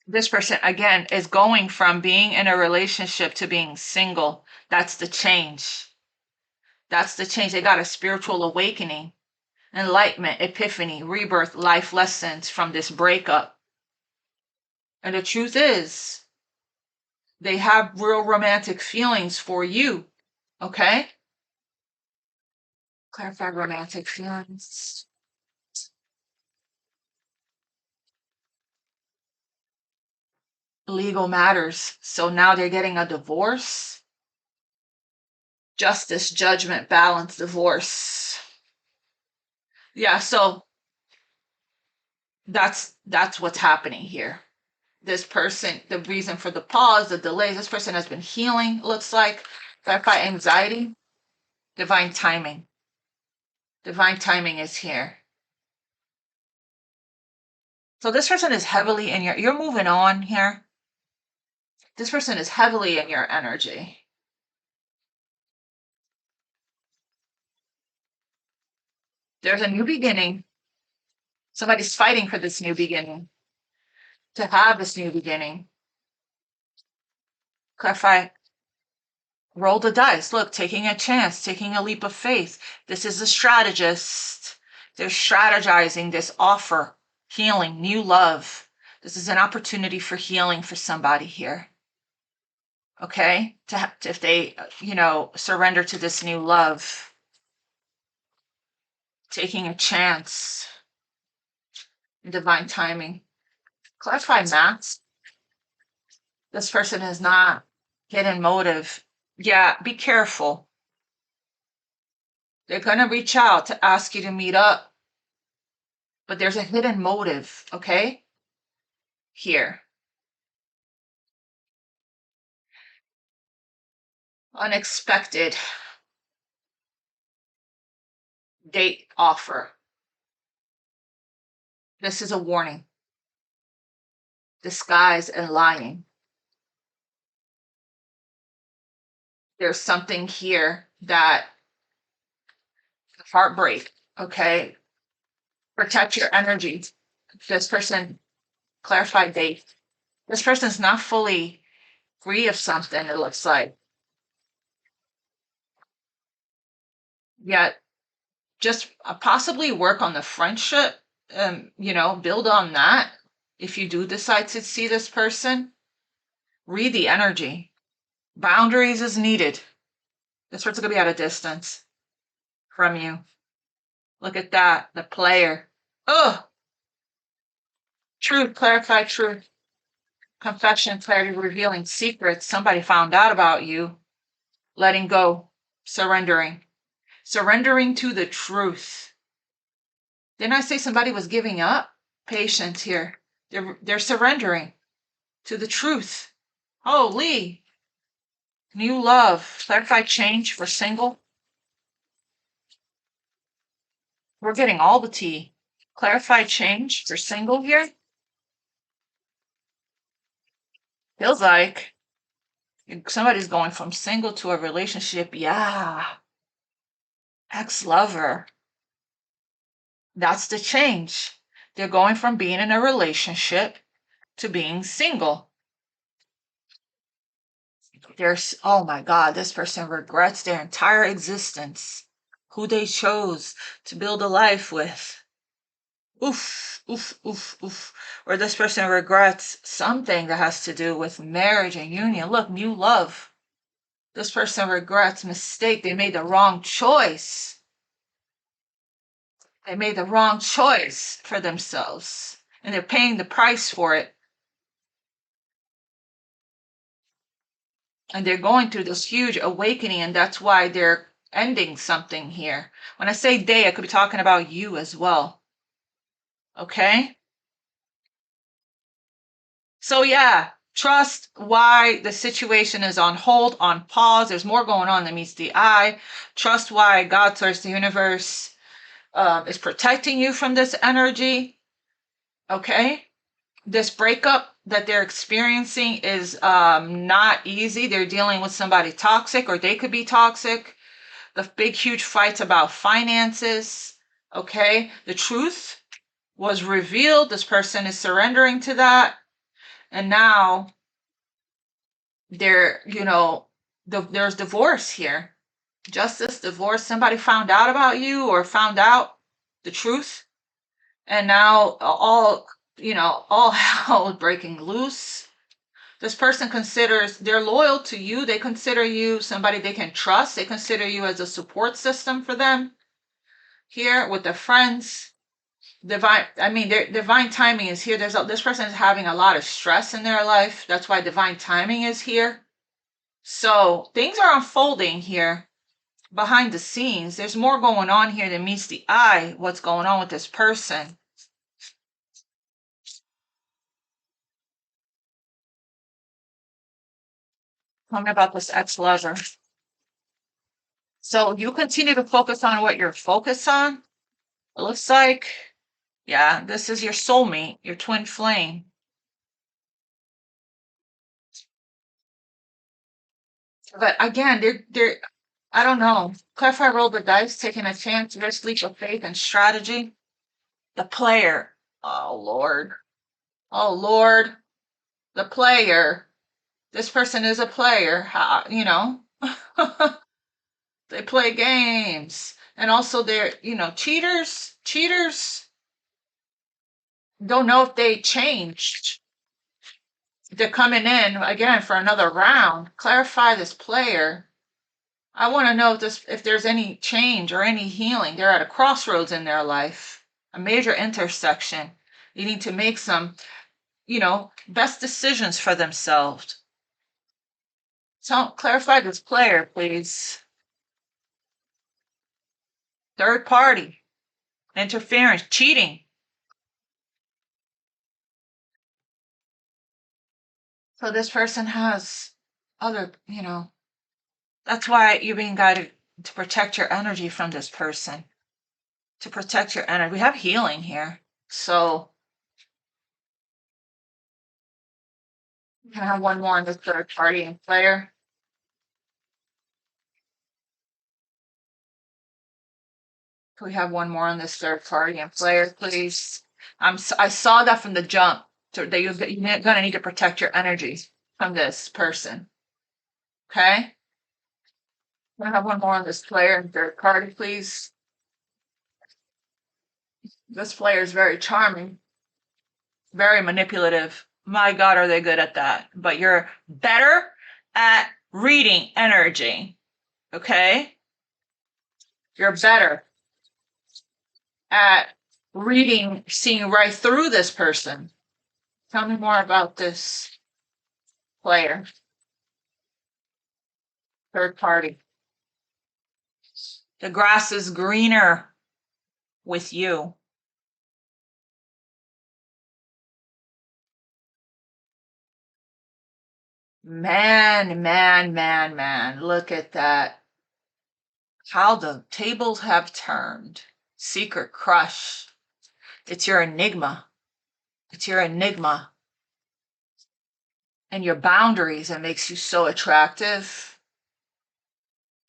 This person again is going from being in a relationship to being single. That's the change. That's the change. They got a spiritual awakening, enlightenment, epiphany, rebirth, life lessons from this breakup. And the truth is, they have real romantic feelings for you. Okay? Clarify romantic feelings. Legal matters. So now they're getting a divorce. Justice, judgment, balance, divorce. Yeah, so that's what's happening here. This person, the reason for the pause, the delays, this person has been healing, looks like. Clarify anxiety, divine timing. Divine timing is here. So this person is heavily in you're moving on here. This person is heavily in your energy. There's a new beginning. Somebody's fighting for this new beginning, to have this new beginning. Clarify, roll the dice. Look, taking a chance, taking a leap of faith. This is a strategist. They're strategizing this offer, healing, new love. This is an opportunity for healing for somebody here. Okay? If they, surrender to this new love. Taking a chance. Divine timing. Clarify max. This person is not hidden motive. Yeah, be careful. They're going to reach out to ask you to meet up, but there's a hidden motive, okay? Here. Unexpected date offer. This is a warning. Disguise and lying. There's something here that heartbreak, okay? Protect your energy. This person, clarify date. This person's not fully free of something, it looks like. Yet, just possibly work on the friendship, build on that. If you do decide to see this person, read the energy. Boundaries is needed. This person's gonna be at a distance from you. Look at that, the player. Oh, truth, clarify truth. Confession, clarity, revealing secrets. Somebody found out about you. Letting go, surrendering. Surrendering to the truth. Didn't I say somebody was giving up? Patience here. They're surrendering to the truth. Holy. New love. Clarify change for single. We're getting all the tea. Clarify change for single here. Feels like somebody's going from single to a relationship. Yeah. Ex-lover. That's the change. They're going from being in a relationship to being single. Oh my God, this person regrets their entire existence, who they chose to build a life with. Oof, oof, oof, oof. Or this person regrets something that has to do with marriage and union. Look, new love. This person regrets mistake. They made the wrong choice. They made the wrong choice for themselves, and they're paying the price for it. And they're going through this huge awakening, and that's why they're ending something here. When I say they, I could be talking about you as well. Okay? So yeah, trust why the situation is on hold, on pause. There's more going on than meets the eye. Trust why God, source, the universe is protecting you from this energy. Okay? This breakup that they're experiencing is not easy. They're dealing with somebody toxic, or they could be toxic. The big, huge fights about finances. Okay? The truth was revealed. This person is surrendering to that. And now there's divorce here. Justice, divorce. Somebody found out about you or found out the truth. And now all hell is breaking loose. This person considers they're loyal to you. They consider you somebody they can trust. They consider you as a support system for them here with their friends. Their divine timing is here. This person is having a lot of stress in their life. That's why divine timing is here. So things are unfolding here behind the scenes. There's more going on here than meets the eye. What's going on with this person? Tell me about this ex-lover. So you continue to focus on what you're focused on. It looks like, yeah, this is your soulmate, your twin flame. But again, I don't know. Clarify, roll the dice, taking a chance, risk, leap of faith, and strategy. The player. Oh, Lord. Oh, Lord. The player. This person is a player. They play games. And also they're, cheaters. Cheaters don't know if they changed. They're coming in again for another round. Clarify this player. I want to know if there's any change or any healing. They're at a crossroads in their life, a major intersection. You need to make some, best decisions for themselves. So clarify this player, please. Third party, interference, cheating. So this person has other, that's why you're being guided to protect your energy from this person. To protect your energy. We have healing here. So can I have one more on this third party and player? Can we have one more on this third party and player, please? I saw that from the jump. So that you're gonna need to protect your energy from this person. Okay? Can I have one more on this player and third party, please? This player is very charming, very manipulative. My God, are they good at that? But you're better at reading energy. Okay? You're better at reading, seeing right through this person. Tell me more about this player, third party. The grass is greener with you. Man, man, man, man, look at that. How the tables have turned. Secret crush. It's your enigma. It's your enigma. And your boundaries that makes you so attractive.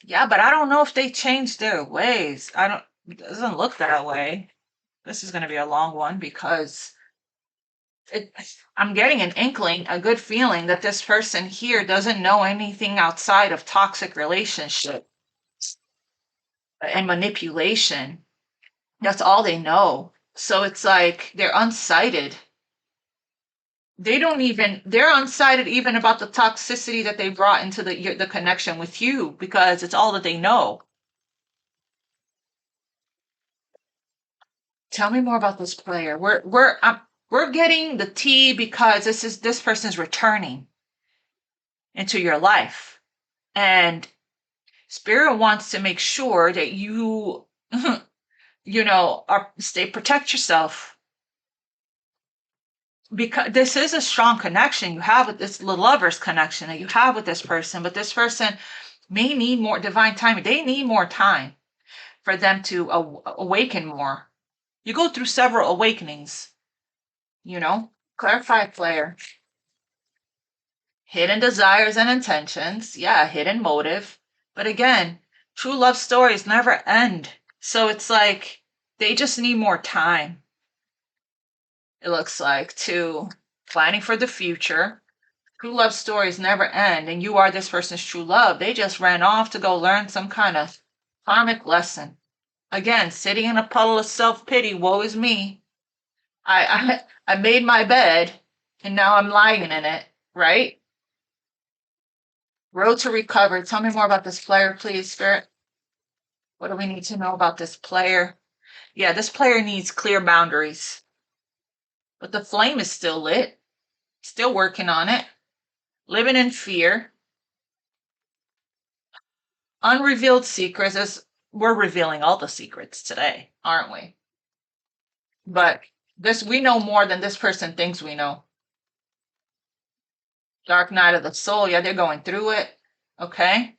Yeah, but I don't know if they changed their ways. It doesn't look that way. This is going to be a long one because I'm getting an inkling, a good feeling that this person here doesn't know anything outside of toxic relationship and manipulation. That's all they know. So it's like they're unsighted. They're unsighted even about the toxicity that they brought into the connection with you because it's all that they know. Tell me more about this player. We're getting the tea because this person is returning into your life. And Spirit wants to make sure that you, protect yourself. Because this is a strong connection you have with this lover's connection that you have with this person, but this person may need more divine time. They need more time for them to awaken more. You go through several awakenings You know, clarify player. Hidden desires and intentions. Yeah, hidden motive. But again, true love stories never end. So it's like they just need more time. It looks like to planning for the future. True love stories never end, and you are this person's true love. They just ran off to go learn some kind of karmic lesson. Again, sitting in a puddle of self-pity, woe is me. I made my bed and now I'm lying in it, right? Road to recover. Tell me more about this player, please, Spirit. What do we need to know about this player? Yeah, this player needs clear boundaries. But the flame is still lit, still working on it, living in fear. Unrevealed secrets, as we're revealing all the secrets today, aren't we? But this, we know more than this person thinks we know. Dark night of the soul. Yeah, they're going through it. Okay.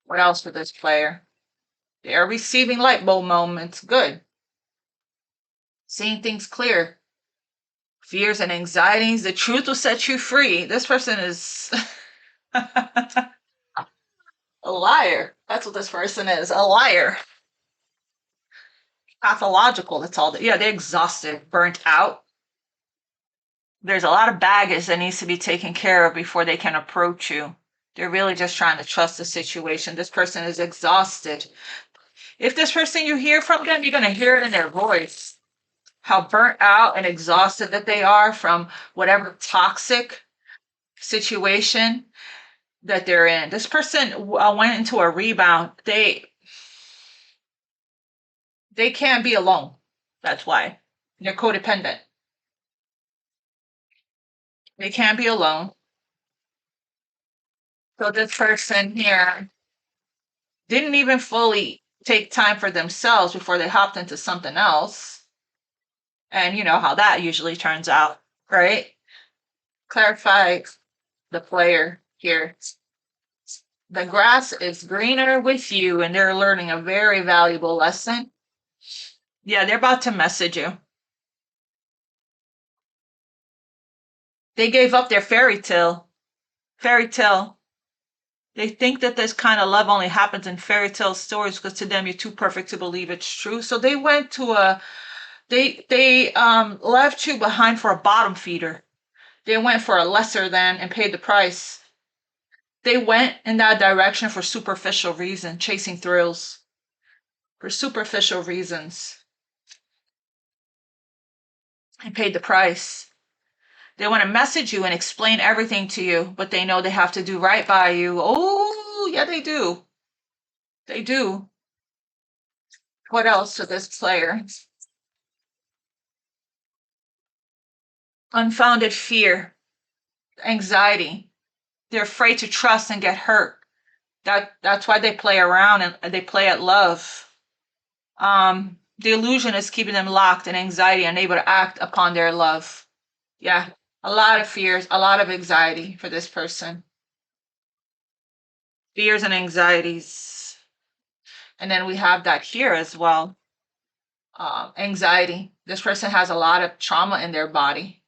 What else for this player? They are receiving light bulb moments. Good. Seeing things clear. Fears and anxieties. The truth will set you free. This person is a liar. That's what this person is. A liar. Pathological. That's all. Yeah, they're exhausted, burnt out. There's a lot of baggage that needs to be taken care of before they can approach you. They're really just trying to trust the situation. This person is exhausted. If this person you hear from them, you're going to hear it in their voice. How burnt out and exhausted that they are from whatever toxic situation that they're in. This person went into a rebound. They can't be alone. That's why. They're codependent. They can't be alone. So this person here didn't even fully take time for themselves before they hopped into something else. And you know how that usually turns out, right? Clarify the player here. The grass is greener with you, and they're learning a very valuable lesson. Yeah, they're about to message you. They gave up their fairy tale. Fairy tale. They think that this kind of love only happens in fairy tale stories because to them you're too perfect to believe it's true. So they went to they left you behind for a bottom feeder. They went for a lesser than and paid the price. They went in that direction for superficial reason, chasing thrills. For superficial reasons. And paid the price. They want to message you and explain everything to you, but they know they have to do right by you. Oh, yeah, they do. They do. What else for this player? Unfounded fear, anxiety. They're afraid to trust and get hurt. That's why they play around and they play at love. The illusion is keeping them locked in anxiety, unable to act upon their love. Yeah, a lot of fears, a lot of anxiety for this person. Fears and anxieties. And then we have that here as well. Anxiety. This person has a lot of trauma in their body.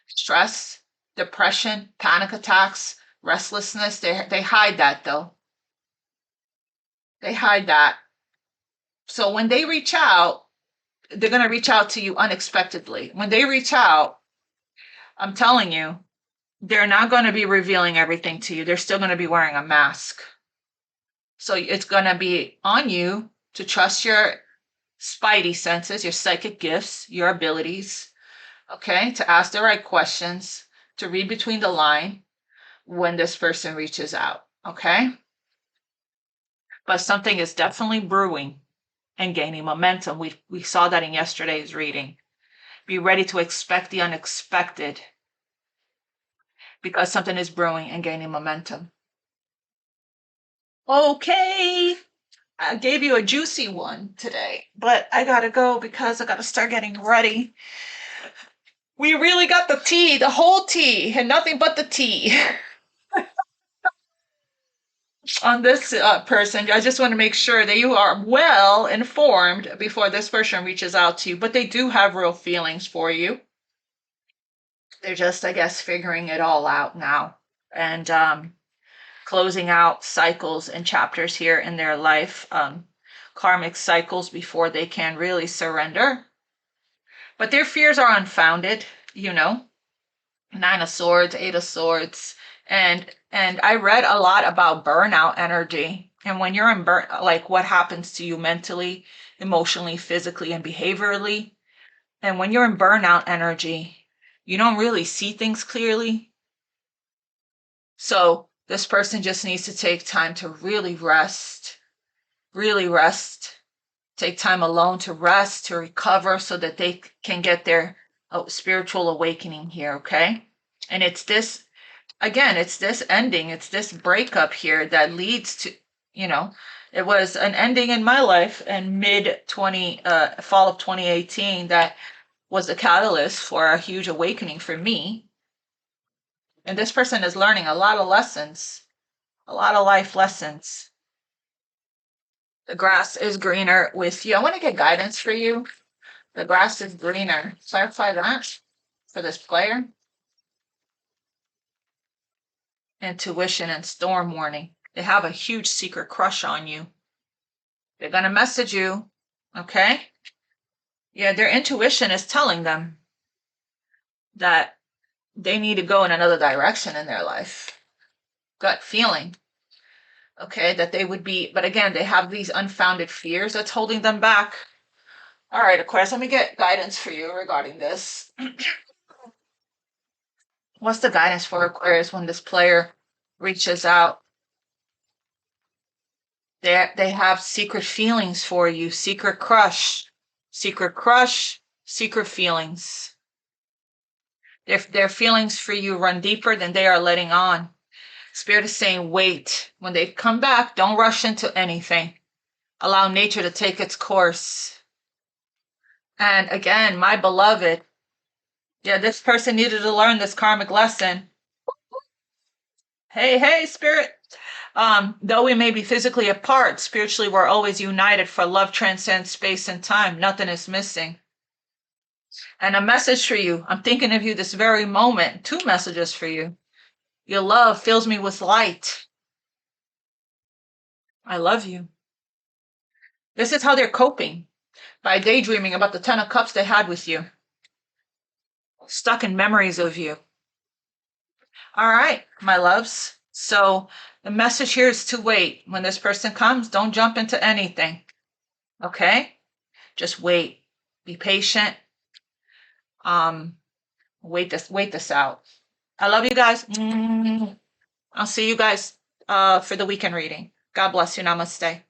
Stress, depression, panic attacks, restlessness. They hide that though. They hide that. So when they reach out, they're going to reach out to you unexpectedly. When they reach out, I'm telling you, they're not going to be revealing everything to you. They're still going to be wearing a mask. So it's going to be on you to trust your spidey senses, your psychic gifts, your abilities, okay, to ask the right questions, to read between the line when this person reaches out, okay? But something is definitely brewing and gaining momentum. We saw that in yesterday's reading. Be ready to expect the unexpected because something is brewing and gaining momentum. Okay. I gave you a juicy one today, but I gotta go because I gotta start getting ready. We really got the tea, the whole tea, and nothing but the tea on this person. I just want to make sure that you are well informed before this person reaches out to you, but they do have real feelings for you. They're just, I guess, figuring it all out now and closing out cycles and chapters here in their life, karmic cycles before they can really surrender. But their fears are unfounded, you know. Nine of Swords, Eight of Swords, and I read a lot about burnout energy. And when you're in like what happens to you mentally, emotionally, physically, and behaviorally. And when you're in burnout energy, you don't really see things clearly. So this person just needs to take time to really rest, take time alone to rest, to recover so that they can get their spiritual awakening here, okay? And it's this, again, it's this ending, it's this breakup here that leads to, you know, it was an ending in my life in fall of 2018 that was a catalyst for a huge awakening for me. And this person is learning a lot of lessons, a lot of life lessons. The grass is greener with you. I want to get guidance for you. The grass is greener. Clarify that for this player. Intuition and storm warning. They have a huge secret crush on you. They're going to message you, okay? Yeah, their intuition is telling them that they need to go in another direction in their life. Gut feeling, okay, that they would be, but again, they have these unfounded fears that's holding them back. All right, Aquarius, let me get guidance for you regarding this. What's the guidance for Aquarius when this player reaches out? They have secret feelings for you, secret crush, secret feelings. Their feelings for you run deeper than they are letting on. Spirit is saying, wait. When they come back, don't rush into anything. Allow nature to take its course. And again, my beloved, yeah, this person needed to learn this karmic lesson. Hey, Spirit. Though we may be physically apart, spiritually we're always united, for love transcends space and time. Nothing is missing. And a message for you. I'm thinking of you this very moment. 2 messages for you. Your love fills me with light. I love you. This is how they're coping, by daydreaming about the 10 of Cups they had with you. Stuck in memories of you. All right, my loves. So the message here is to wait. When this person comes, don't jump into anything. Okay? Just wait. Be patient. Wait this out. I love you guys. I'll see you guys for the weekend reading. God bless you. Namaste.